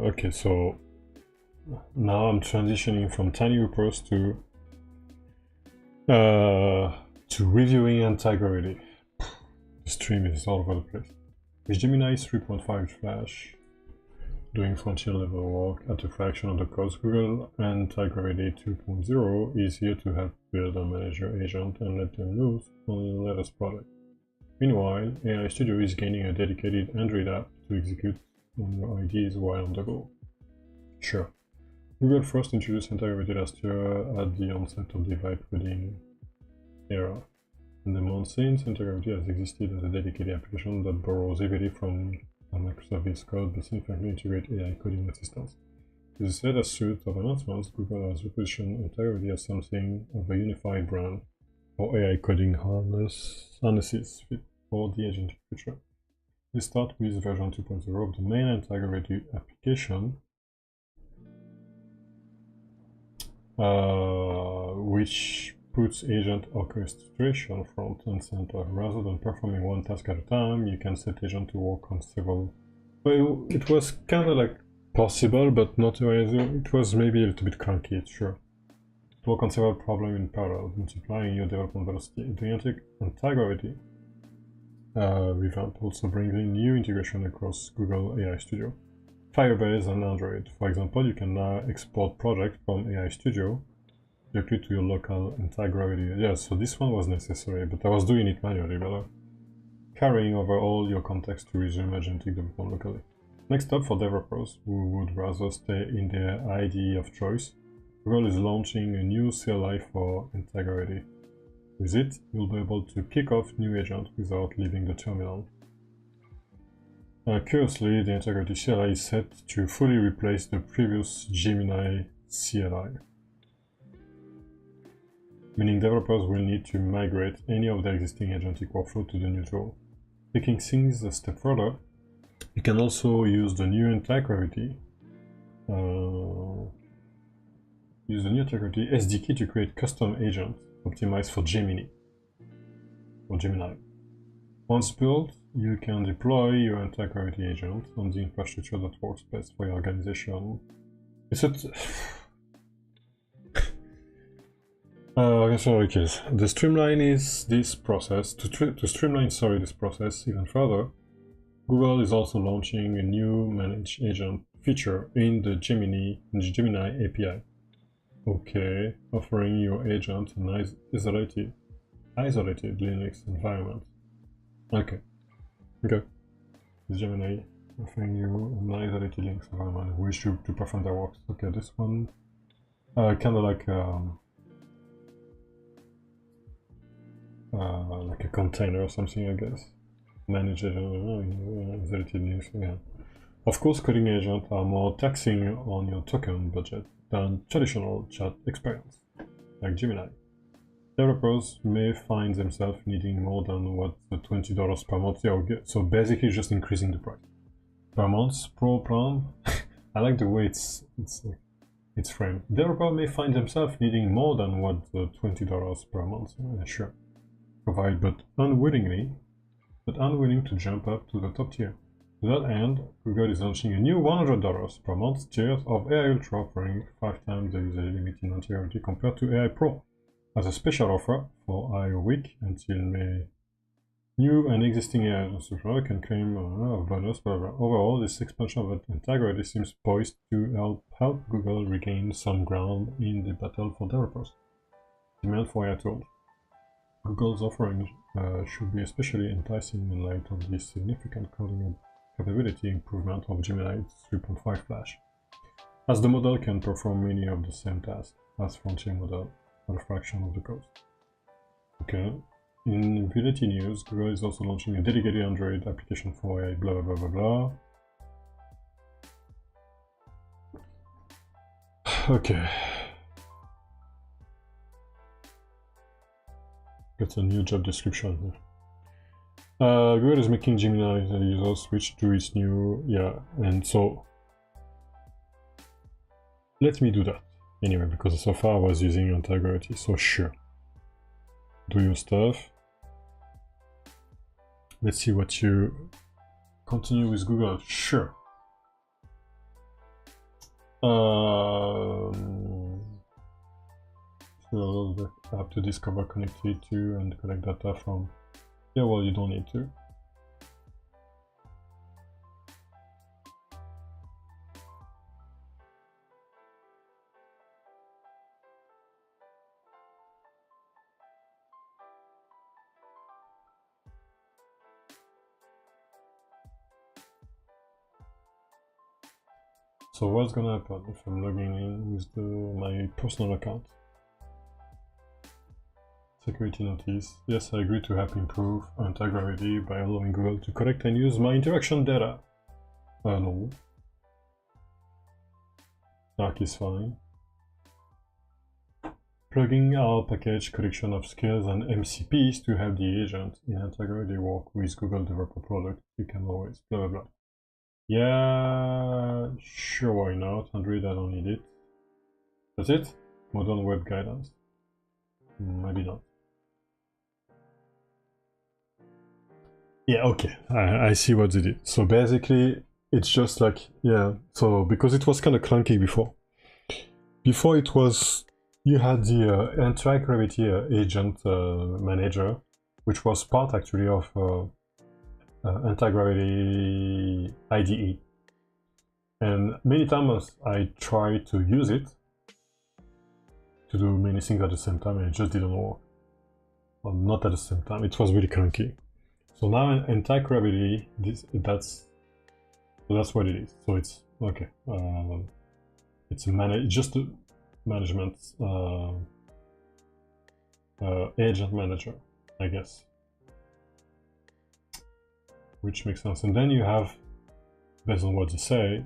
Okay, so now I'm transitioning from TinyHoopers to reviewing anti-gravity. The stream is all over the place. With Gemini 3.5 Flash doing frontier level work at a fraction of the cost, Google Anti-Gravity 2.0 is here to help build and manage your agent and let them loose on the latest product. Meanwhile, AI Studio is gaining a dedicated Android app to execute on your ideas while on the go. Sure. Google first introduced Anti-Gravity last year at the onset of the vibe coding era. In the months since, Anti-Gravity has existed as a dedicated application that borrows heavily from Microsoft's code but significantly integrates AI coding assistance. With this latest suite of announcements, Google has repositioned Anti-Gravity as something of a unified brand for AI coding harnesses fit for the agentic future. We start with version 2.0 of the main Anti-Gravity application, which puts agent orchestration front and center. Rather than performing one task at a time, you can set agent to work on several. Well, it was kind of like possible, but not really. It was maybe a little bit clunky, sure. To work on several problems in parallel, multiplying your development velocity. The Anti-Gravity revamp also brings in new integration across Google AI Studio, Firebase, and Android. For example, you can now export projects from AI Studio directly to your local Anti-Gravity. Yeah, so this one was necessary, but I was doing it manually, but carrying over all your context to resume agentic development locally. Next up, for developers who would rather stay in their IDE of choice, Google is launching a new CLI for Anti-Gravity. With it, you'll be able to kick off new agents without leaving the terminal. Curiously, the Anti-Gravity CLI is set to fully replace the previous Gemini CLI, meaning developers will need to migrate any of their existing agentic workflow to the new tool. Taking things a step further, you can also use the new Anti-Gravity SDK to create custom agents optimized for Gemini. Once built, you can deploy your Anti-Gravity agent on the infrastructure that works best for your organization. The streamline is this process. To streamline this process even further, Google is also launching a new Manage Agent feature in the Gemini API. Okay, offering your agent an isolated Linux environment. Okay. Gemini offering you an isolated Linux environment which to perform their works. Okay, this one kind of like a container or something, I guess. Manage agent, isolated Linux. Yeah. Of course, coding agents are more taxing on your token budget than traditional chat experience, like Gemini. Developers may find themselves needing more than what the $20 per month. So basically, just increasing the price per month. Pro plan. I like the way it's framed. Developers may find themselves needing more than what the $20 per month sure provide, but unwilling to jump up to the top tier. To that end, Google is launching a new $100 per month tier of AI Ultra, offering 5 times the usage limit in Anti-Gravity compared to AI Pro. As a special offer for IO week until May, new and existing AI subscribers can claim a bonus, blah, blah. Overall, this expansion of Anti-Gravity seems poised to help Google regain some ground in the battle for developers. Demand for AI tools. Google's offering should be especially enticing in light of the significant coding capability improvement of Gemini 3.5 Flash, as the model can perform many of the same tasks as frontier model at a fraction of the cost. Okay. In utility news, Google is also launching a dedicated Android application for AI, blah blah blah blah blah. Okay. Got a new job description here. Google is making Gemini users switch to its new, and so let me do that anyway, because so far I was using Anti-Gravity, so sure. Do your stuff. Let's see what you continue with Google. Sure. They have to discover connectivity to and collect data from. Yeah, well, you don't need to. So what's gonna happen if I'm logging in with my personal account? Security notice. Yes, I agree to help improve anti-gravity by allowing Google to collect and use my interaction data. No. Dark is fine. Plugging our package collection of skills and MCPs to help the agent in anti-gravity work with Google developer product. You can always blah blah blah. Yeah, sure, why not? Android, I don't need it. That's it? Modern web guidance. Maybe not. Yeah, okay, I see what they did. So basically, it's just like, yeah, so because it was kind of clunky before. Before it was, you had the anti-gravity agent manager, which was part actually of anti-gravity IDE. And many times I tried to use it to do many things at the same time and it just didn't work. Well, not at the same time, it was really clunky. So now in anti-gravity, that's what it is. So it's okay. It's just a management agent manager, I guess, which makes sense. And then you have, based on what you say,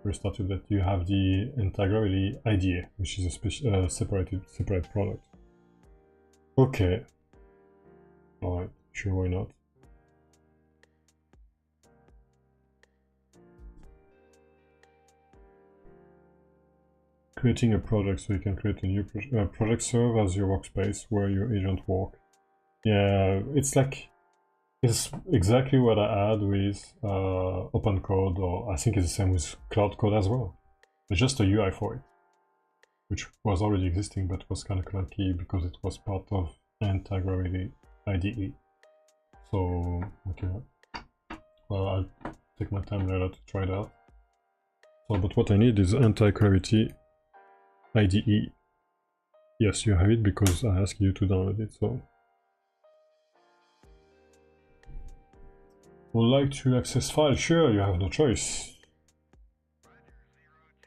we started that you have the anti-gravity IDA, which is a separate product. Okay. All right. Sure. Why not? Creating a project, so you can create a new project. Serve as your workspace where your agent work. Yeah, it's exactly what I had with OpenCode, or I think it's the same with Cloud Code as well. It's just a UI for it, which was already existing but was kind of clunky because it was part of anti-gravity IDE. So, okay. Well, I'll take my time later to try that. So, but what I need is anti-gravity IDE. Yes, you have it because I asked you to download it, so. Would like to access file? Sure, you have no choice.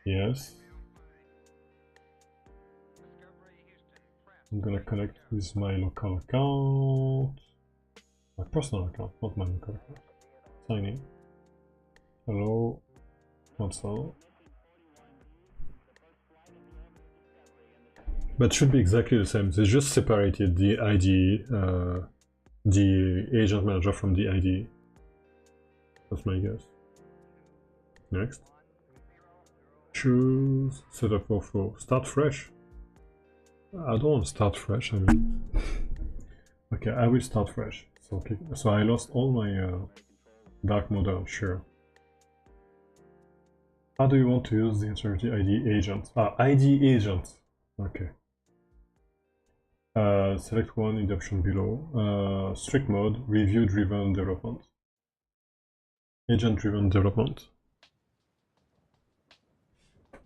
Yes. I'm gonna connect with my local account. My personal account, not my local account. Sign in. Hello. Console. But should be exactly the same. They just separated the IDE, the agent manager from the IDE. That's my guess. Next. Choose setup workflow. Start fresh. I don't want to start fresh. I mean, okay, I will start fresh. So, okay. So I lost all my dark model. Sure. How do you want to use the Interactive IDE agent? IDE agent. Okay. Select one in the option below. Strict mode, review-driven development. Agent-driven development.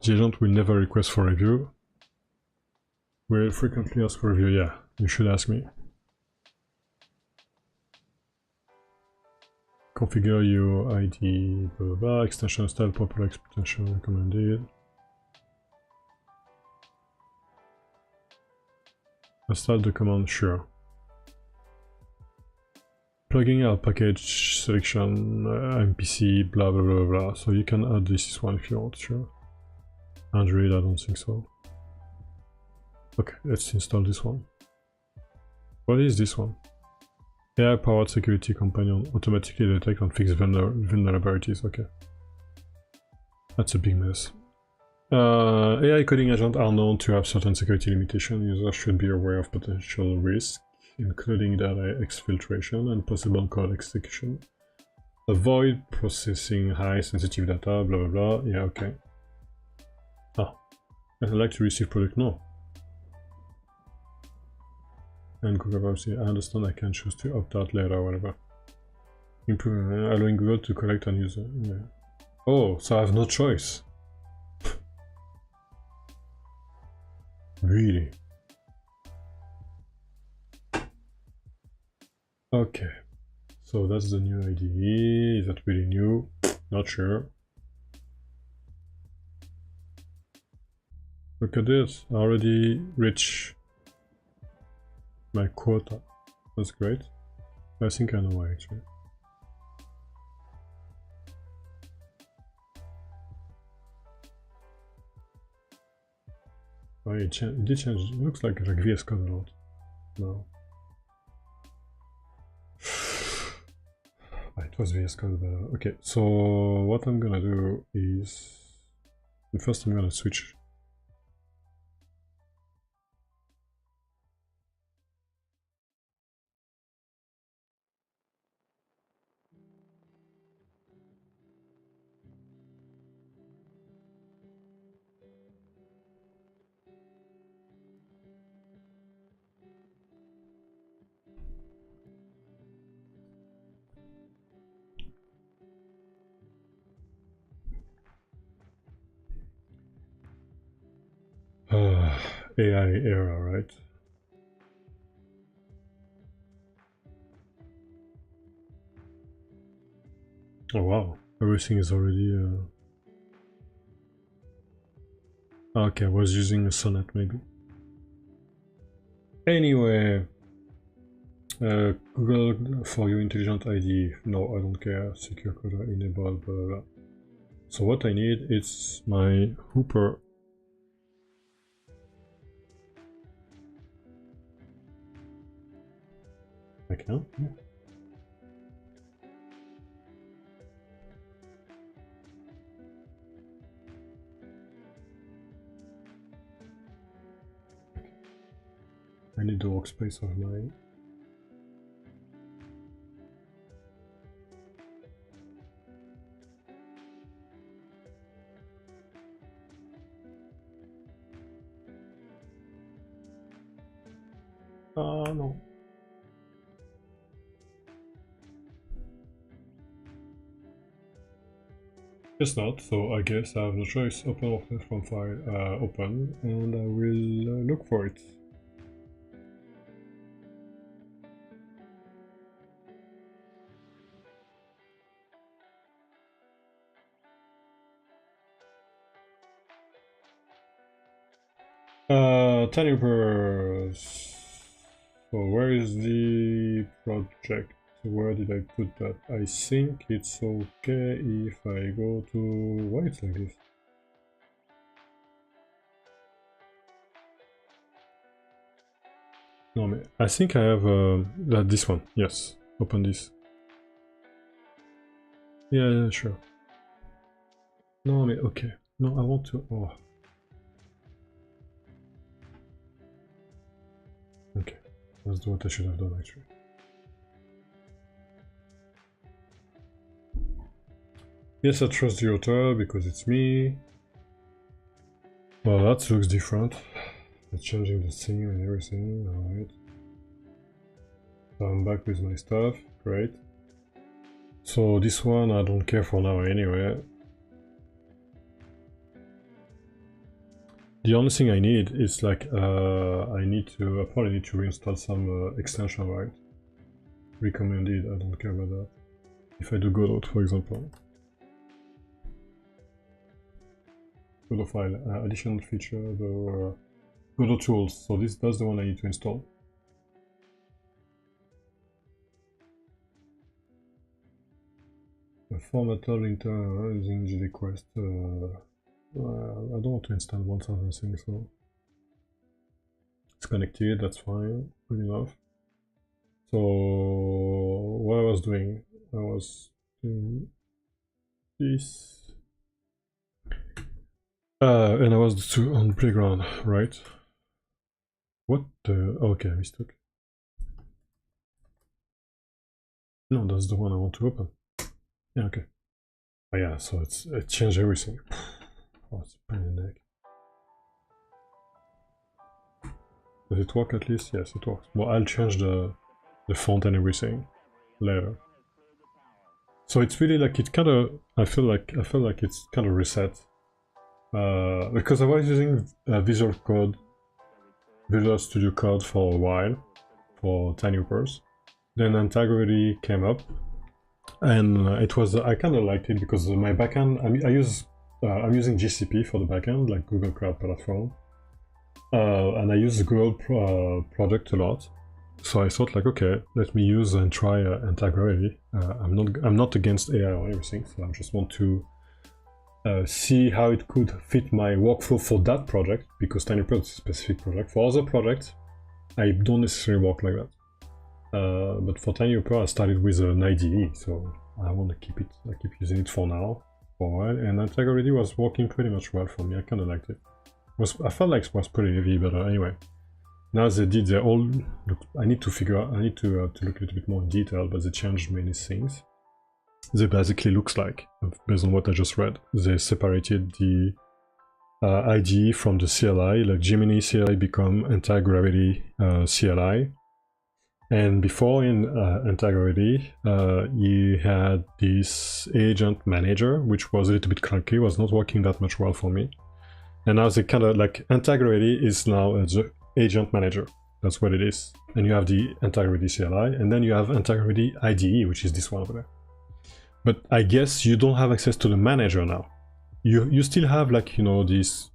The agent will never request for review. Will frequently ask for review. Yeah, you should ask me. Configure your ID, blah blah blah. Extension style, popular extension recommended. Install the command, sure. Plugging our package selection, MPC, blah blah blah blah. So you can add this one if you want, sure. Android, I don't think so. Okay, let's install this one. What is this one? AI-powered security companion automatically detect and fix vulnerabilities. Okay. That's a big mess. AI coding agents are known to have certain security limitations. Users should be aware of potential risks, including data exfiltration and possible code execution. Avoid processing high sensitive data, blah blah blah. Yeah, okay. I'd like to receive product. No. and Google Privacy. I understand I can choose to opt out later or whatever. Improve, allowing Google to collect on user. Yeah. Oh, so I have no choice. Really? Okay. So that's the new IDE. Is that really new? Not sure. Look at this. I already reached my quota. That's great. I think I know why actually. Oh, it did change. It looks like VS Code a lot. No. It was VS Code. Okay, so what I'm gonna do is first I'm gonna switch. AI era, right? Oh wow, everything is already. Okay, I was using a sonnet maybe. Anyway, Google for your intelligent ID. No, I don't care. Secure code enabled. Blah, blah, blah. So what I need is my Hooper. Account. Yeah. I need the workspace of mine. No. It's not, so I guess I have no choice. Open or from file, open, and I will look for it. TinyHoopers. So where is the project? Where did I put that? I think it's okay if I go to... Why it's like this? No, I think I have this one. Yes, open this. Yeah, sure. No, okay. No, I want to... Oh. Okay, that's what I should have done actually. Yes, I trust the author because it's me. Well, that looks different. It's changing the theme and everything. Alright. So I'm back with my stuff. Great. So this one I don't care for now anyway. The only thing I need is like I probably need to reinstall some extension, right? Recommended, I don't care about that. If I do Godot, for example. Godot file, additional feature, the Godot tools. So that's the one I need to install. A formatter linter using gdquest. I don't want to install 1000 things, so it's connected, that's fine, good enough. So what I was doing this. And I was on the playground, right? What the... Okay, I mistook. No, that's the one I want to open. Yeah, okay. Oh yeah, so it changed everything. Oh, it's a pain in the neck. Does it work at least? Yes, it works. Well, I'll change the font and everything later. So it's really like it kind of. I feel like it's kind of reset because I was using Visual Studio Code for a while for TinyHoopers. Then Integrity came up, and it was I kind of liked it because my backend. I'm using GCP for the backend, like Google Cloud Platform, and I use Google Project a lot. So I thought like, okay, let me use and try Integrity. I'm not against AI or everything, so I just want to see how it could fit my workflow for that project, because TinyHoopers is a specific project. For other projects, I don't necessarily work like that. But for TinyHoopers, I started with an IDE, so I want to keep it. I keep using it for now, for a while, and Integrity was working pretty much well for me. I kind of liked it. I felt like it was pretty heavy, but anyway. Now they all. I need to figure out. I need to look a little bit more in detail, but they changed many things. They basically looks like, based on what I just read, they separated the IDE from the CLI. Like Gemini CLI become Anti-Gravity CLI, and before in Anti-Gravity, you had this agent manager, which was a little bit clunky, was not working that much well for me. And now they kind of like Anti-Gravity is now the agent manager. That's what it is. And you have the Anti-Gravity CLI, and then you have Anti-Gravity IDE, which is this one over there. But I guess you don't have access to the manager now. You still have, like, you know, this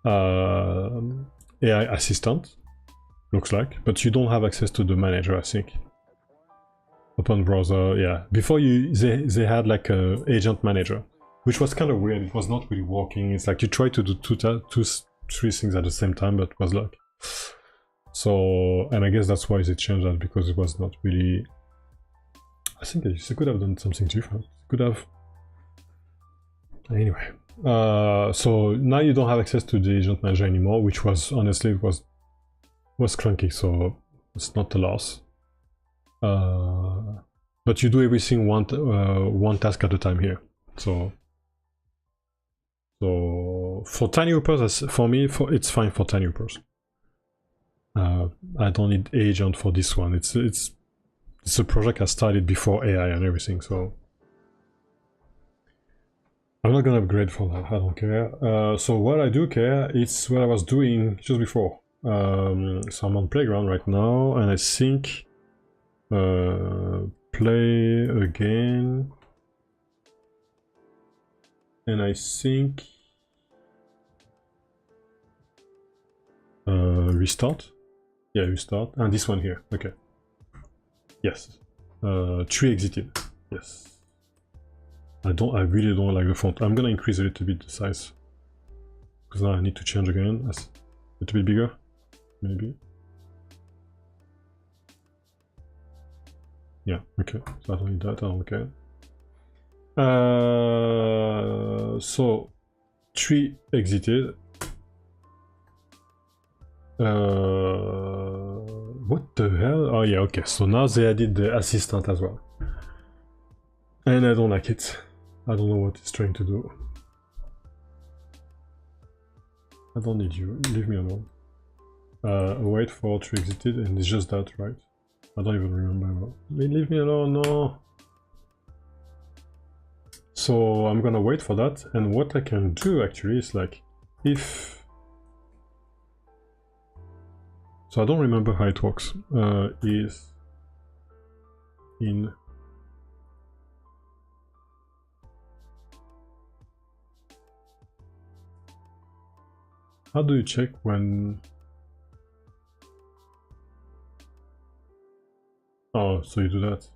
AI assistant, looks like, but you don't have access to the manager, I think. Open browser, yeah. Before they had like a agent manager, which was kind of weird. It was not really working. It's like you try to do three things at the same time, but it was like. So, and I guess that's why they changed that, because it was not really. I think they could have done something different. Could have. Anyway, so now you don't have access to the agent manager anymore, which was honestly was clunky. So it's not a loss. But you do everything one task at a time here. So for TinyHoopers, for me, it's fine for TinyHoopers. I don't need agent for this one. It's a project I started before AI and everything, so I'm not gonna upgrade for that. I don't care. So what I do care is what I was doing just before. So I'm on Playground right now, and I think play again, and I think restart. Yeah, restart. And this one here. Okay. Yes. Tree exited. Yes. I really don't like the font. I'm gonna increase a little bit the size, because now I need to change again. A little bit bigger, maybe. Yeah. Okay. So I don't need that. I don't care. So tree exited. What the hell? Oh yeah, okay. So now they added the assistant as well, and I don't like it. I don't know what it's trying to do. I don't need you. Leave me alone. Wait for tree exited, and it's just that, right? I don't even remember. Leave me alone, no. So I'm gonna wait for that, and what I can do actually is like, if. So I don't remember how it works. Is in. How do you check when? Oh, so you do that.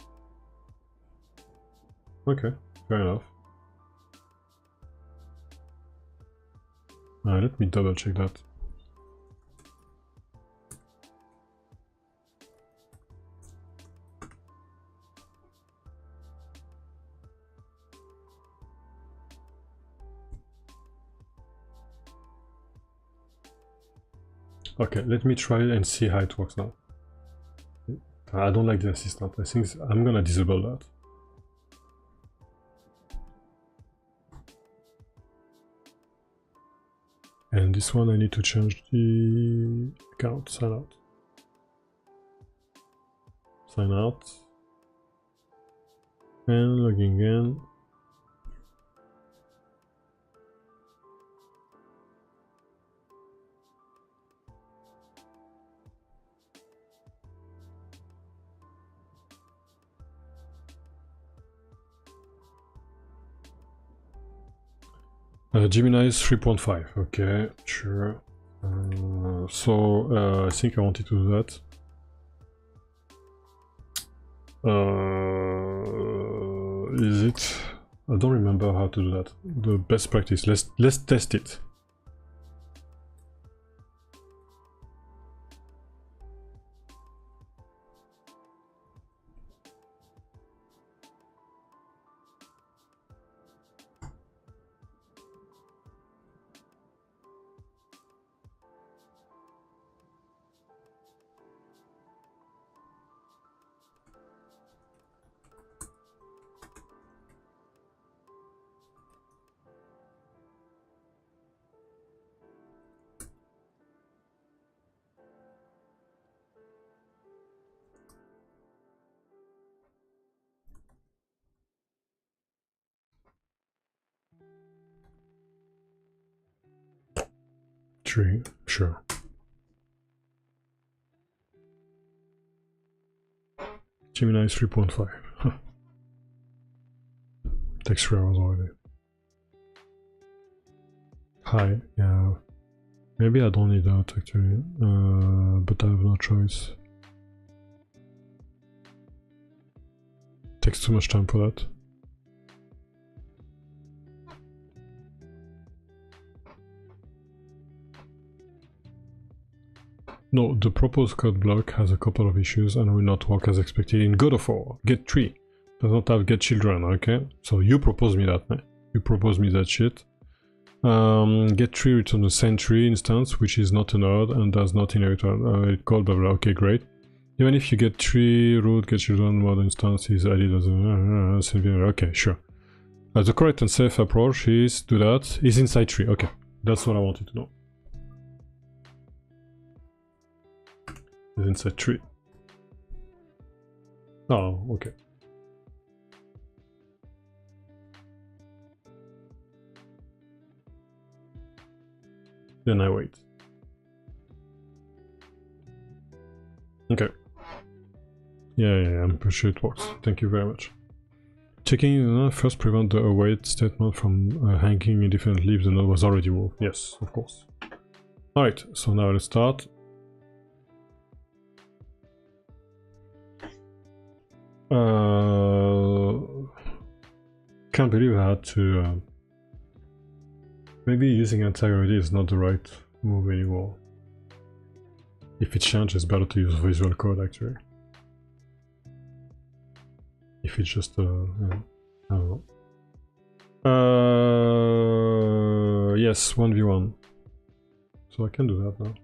Okay, fair enough. Let me double check that. Okay, let me try and see how it works now. I don't like the assistant. I think I'm gonna disable that. And this one I need to change the account, sign out. Sign out. And logging in. Gemini is 3.5, okay, sure. So I think I wanted to do that. Is it? I don't remember how to do that. The best practice. Let's test it. Three, sure. Gemini is 3.5. Huh. Takes 3 hours already. Hi, yeah. Maybe I don't need that actually, but I have no choice. Takes too much time for that. No, the proposed code block has a couple of issues and will not work as expected in Godot. Get tree does not have get children, okay? So you propose me that, man. You propose me that shit. Get tree return the same tree instance, which is not a node and does not inherit it called blah blah. Okay, great. Even if you get tree root get children mod instance is added as a okay, sure. The correct and safe approach is do that. Is inside tree. Okay, that's what I wanted to know. Is inside tree. Oh, okay. Then I wait. Okay. Yeah, I'm pretty sure it works. Thank you very much. Checking first prevent the await statement from hanging indefinitely if the node was already moved. Yes, of course. Alright, so now let's start. Can't believe I had to maybe using anti-gravity is not the right move anymore. If it changes, it's better to use visual code actually. If it's just yeah, I don't know. Yes, 1v1. So I can do that now.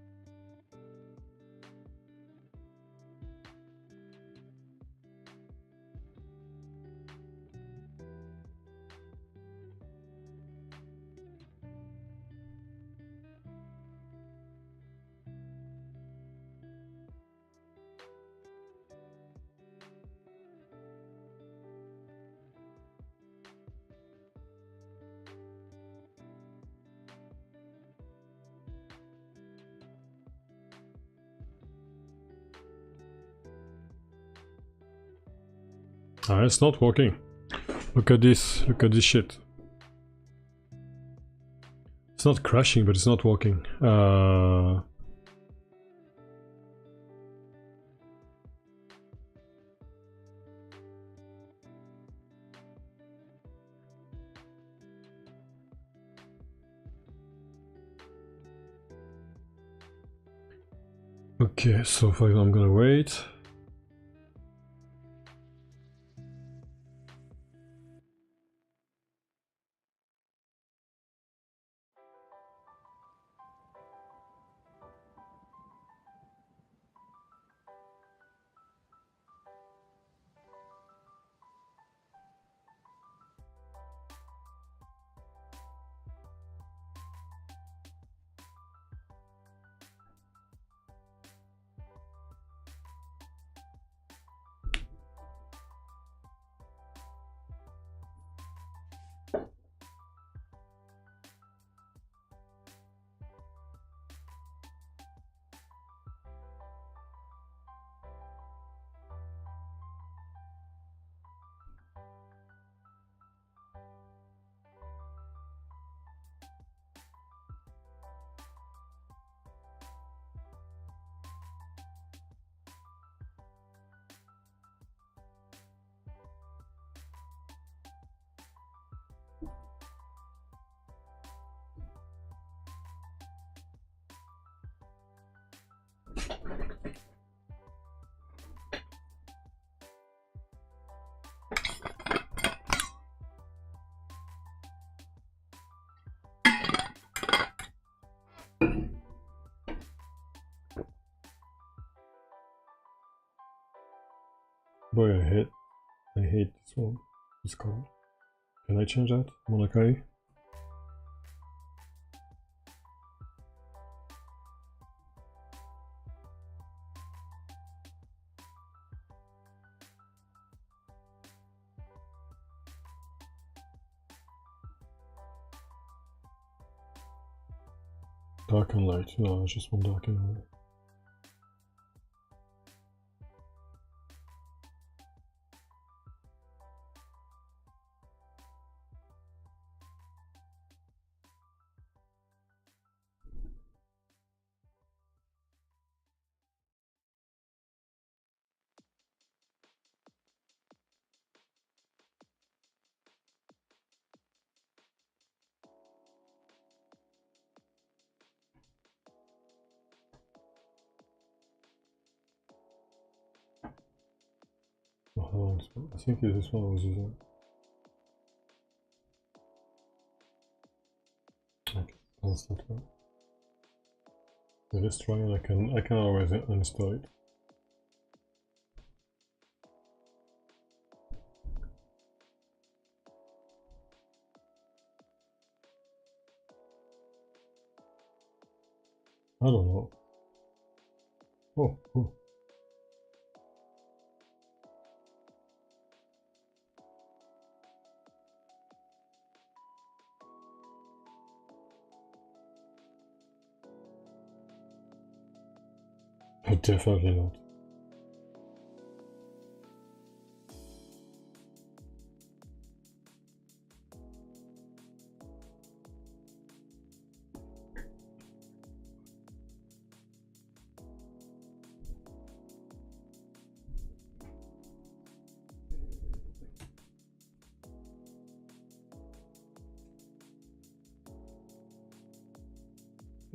Ah, it's not working. Look at this shit. It's not crashing, but it's not working. Okay, so for example, I'm gonna wait. Boy, I hate this one. This card. Can I change that? Monakai? Dark and light. No, I just want dark and light. Oh, I think this one I was using. Okay, that's not one. Let's try and I can always uninstall it. I don't know. Oh, cool. Definitely not.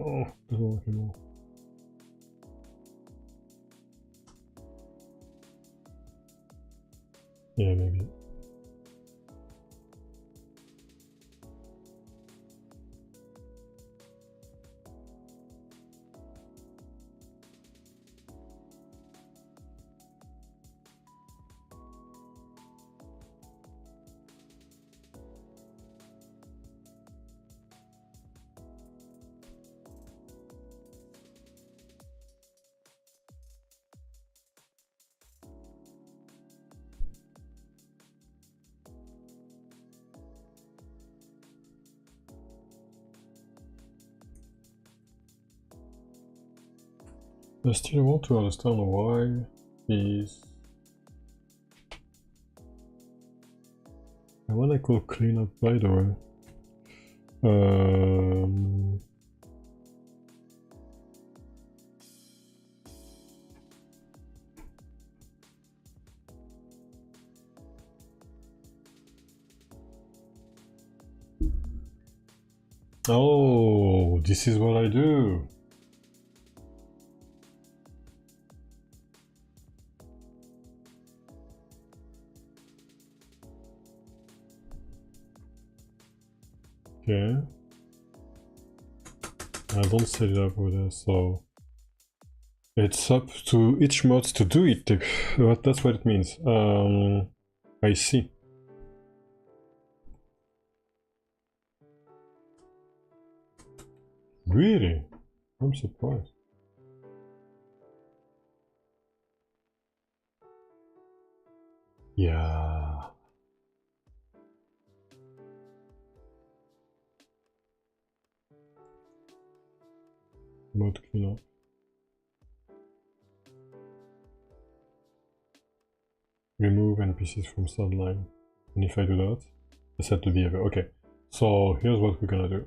Oh, doesn't work anymore. Yeah, maybe. I still want to understand why is. And when I call cleanup, by the way. Oh, this is what I do. Okay. I don't set it up with this, so it's up to each mod to do it. That's what it means. I see. Really? I'm surprised. Yeah. Mod cleanup. Remove NPCs from start line. And if I do that, I set the behavior. Okay. So here's what we're gonna do.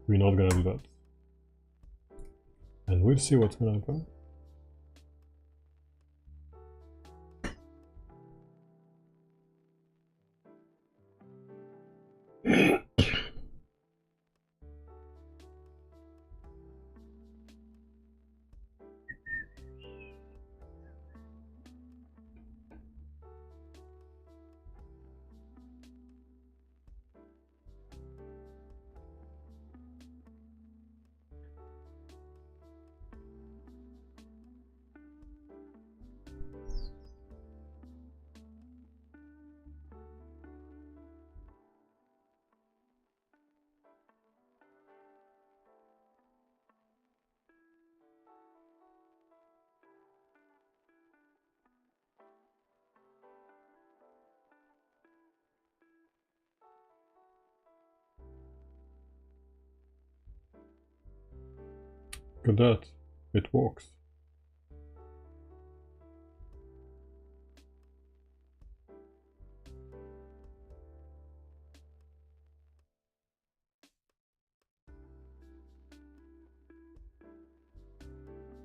We're not gonna do that. And we'll see what's gonna happen. Look at that. It works.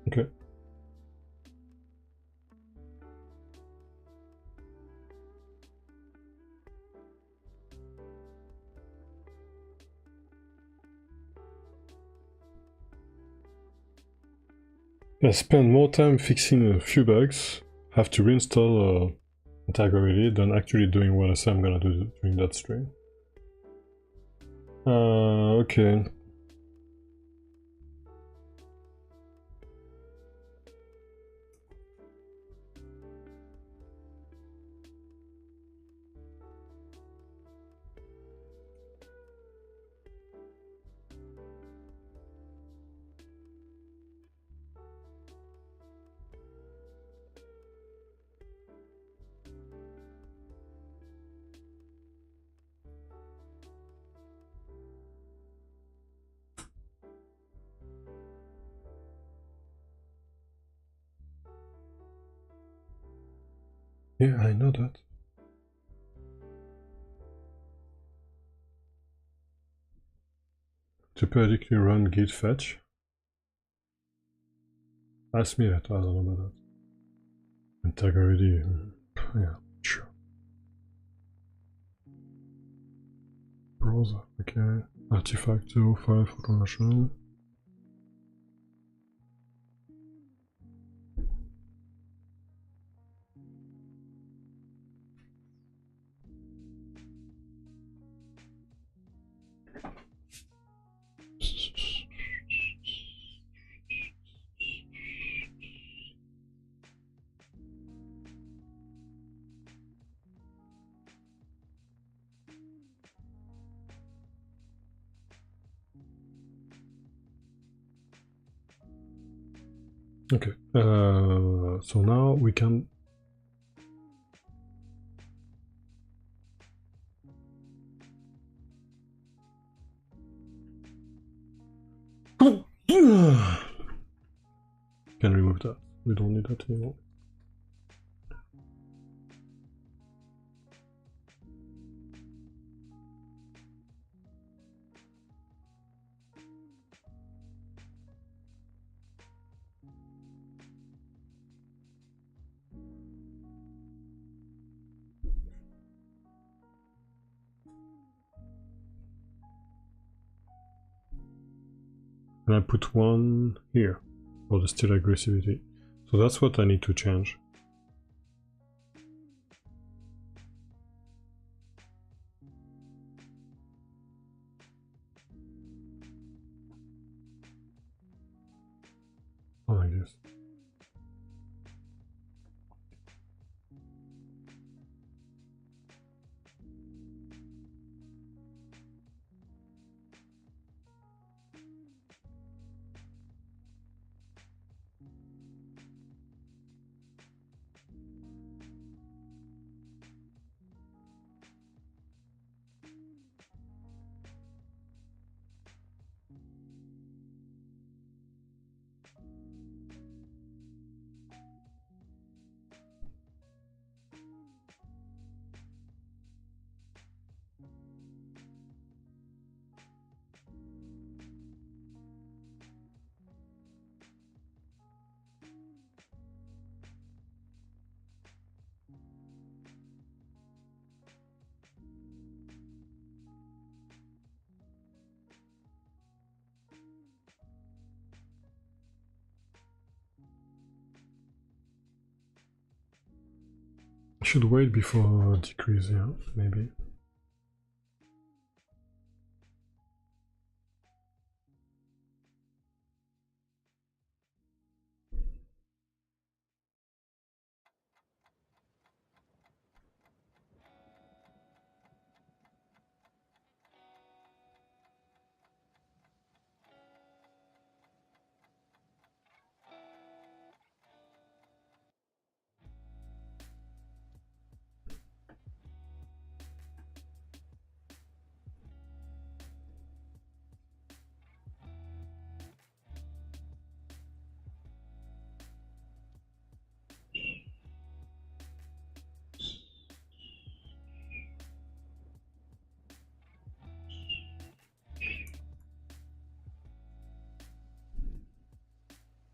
Okay. I spend more time fixing a few bugs, have to reinstall integrity than actually doing what I say I'm gonna do during that stream. Okay. Yeah, I know that. To periodically run git fetch. Ask me that, I don't know about that. Integrity, yeah, sure. Browser, okay. Artifact 05 automation. Okay, so now we can remove that. We don't need that anymore. And I put one here for the still aggressivity. So that's what I need to change. Like this. I should wait before decrease, yeah, maybe.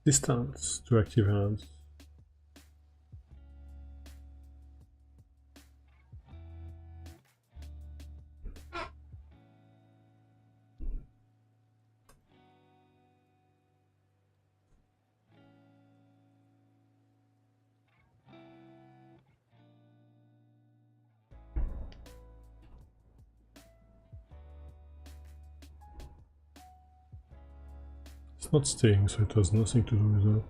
Distance to active hands. It's not staying, so it has nothing to do with that.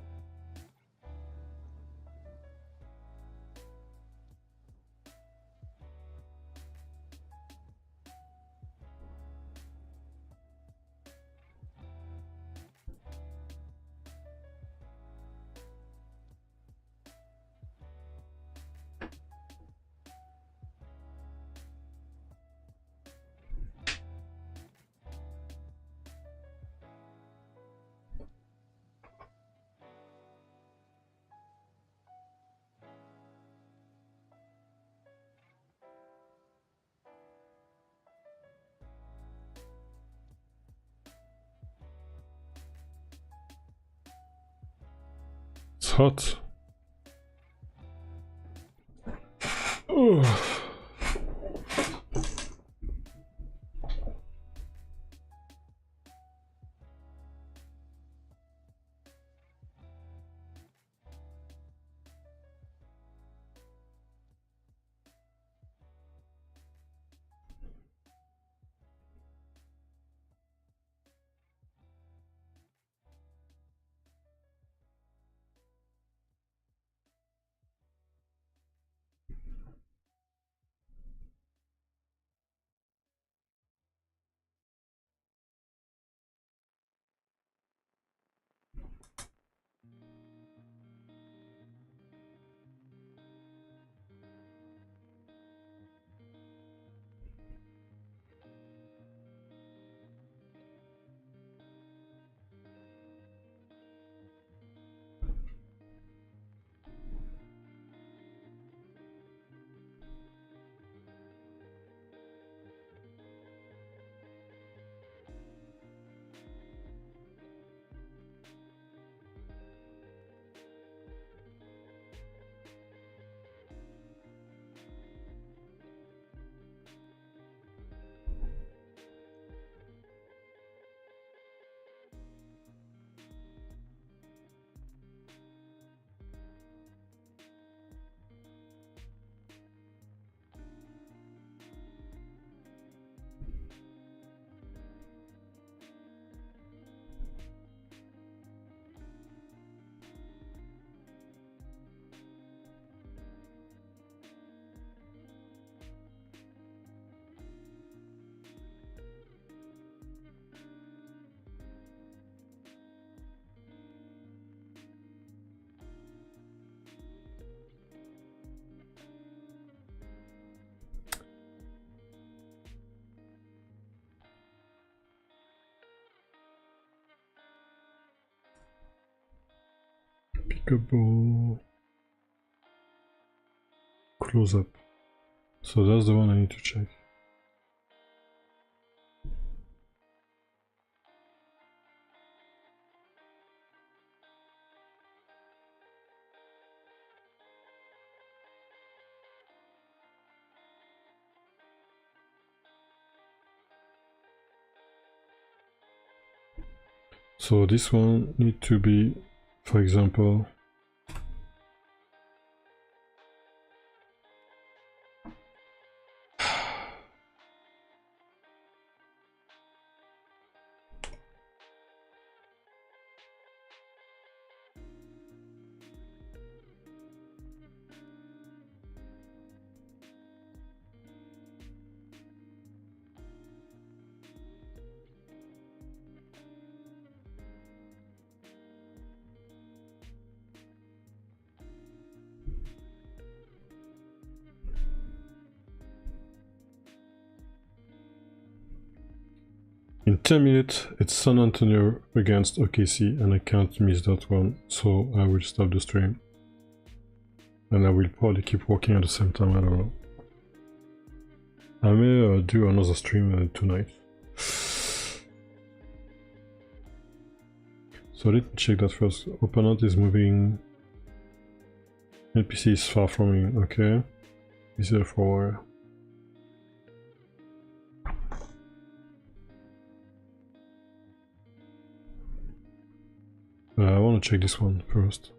It's hot. Oh. Peekaboo. Close up. So that's the one I need to check. So this one need to be, for example, in 10 minutes it's San Antonio against OKC and I can't miss that one, so I will stop the stream. And I will probably keep working at the same time, I don't know. I may do another stream tonight. So let me check that first. Opponent is moving. NPC is far from me. Okay. Easier for. I want to check this one first.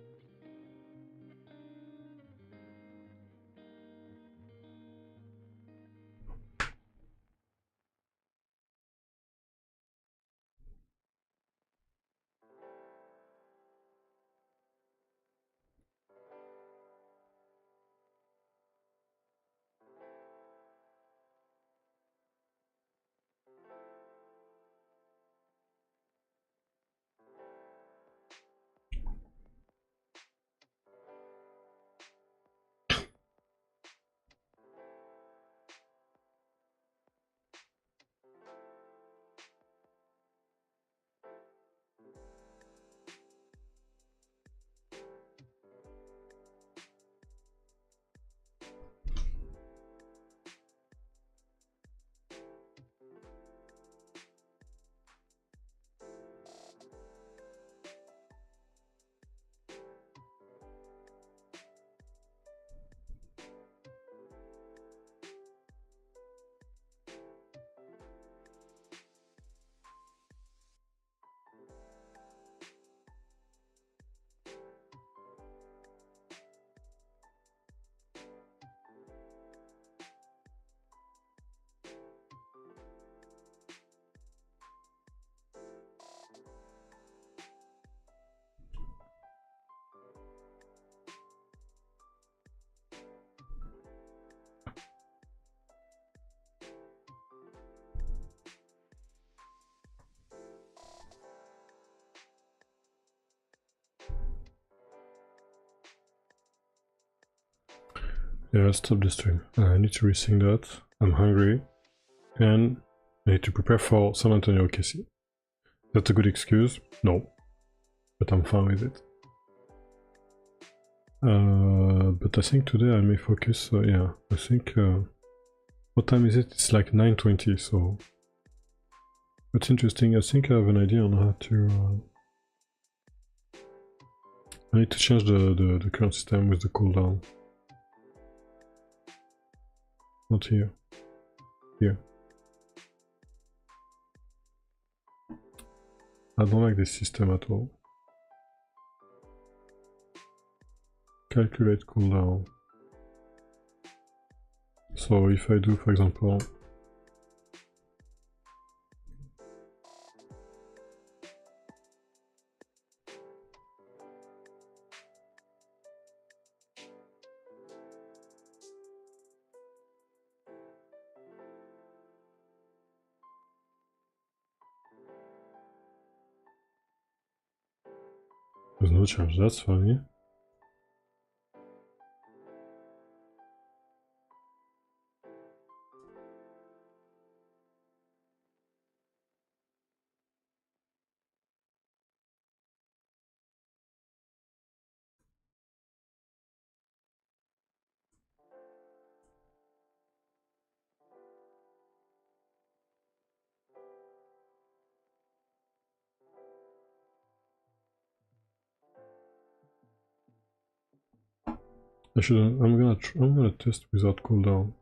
Yeah, stop the stream. I need to resync that. I'm hungry. And I need to prepare for San Antonio KC. That's a good excuse? No. But I'm fine with it. But I think today I may focus, yeah, I think, what time is it? It's like 9:20, so... What's interesting, I think I have an idea on how to... I need to change the current system with the cooldown. Not here. Here. I don't like this system at all. Calculate cooldown. So if I do, for example, there's no change, that's funny. I shouldn't. I'm gonna test without cooldown.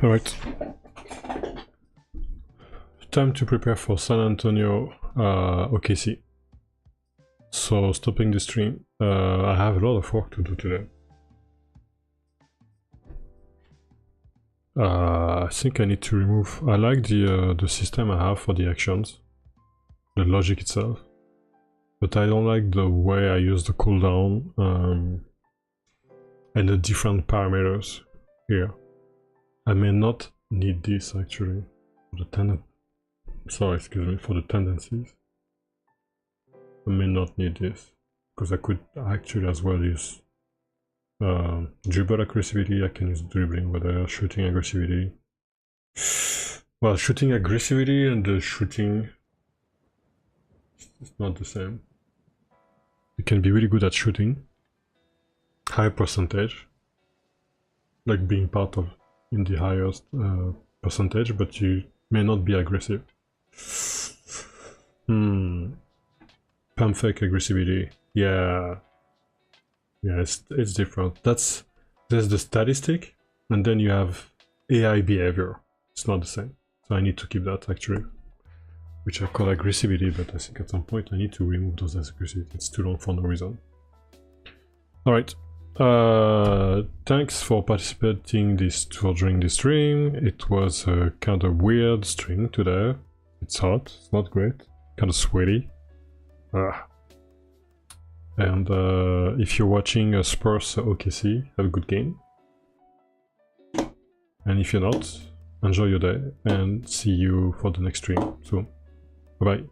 Alright. Time to prepare for San Antonio, OKC. So stopping the stream. I have a lot of work to do today. I think I need to remove. I like the system I have for the actions, the logic itself, but I don't like the way I use the cooldown and the different parameters here. I may not need this actually for the for the tendencies. I may not need this because I could actually as well use dribble aggressivity. I can use dribbling, whether shooting aggressivity. Well, shooting aggressivity and the shooting, it's not the same. You can be really good at shooting, high percentage, like being part of in the highest percentage, but you may not be aggressive. Pump fake aggressivity, yeah, it's different. There's the statistic, and then you have AI behavior. It's not the same, so I need to keep that actually, which I call aggressivity, but I think at some point I need to remove those as aggressivity. It's too long for no reason. All right. Thanks for participating during this stream. It was a kind of weird stream today. It's hot, it's not great, kind of sweaty. And if you're watching a Spurs OKC, have a good game. And if you're not, enjoy your day and see you for the next stream soon. Bye bye.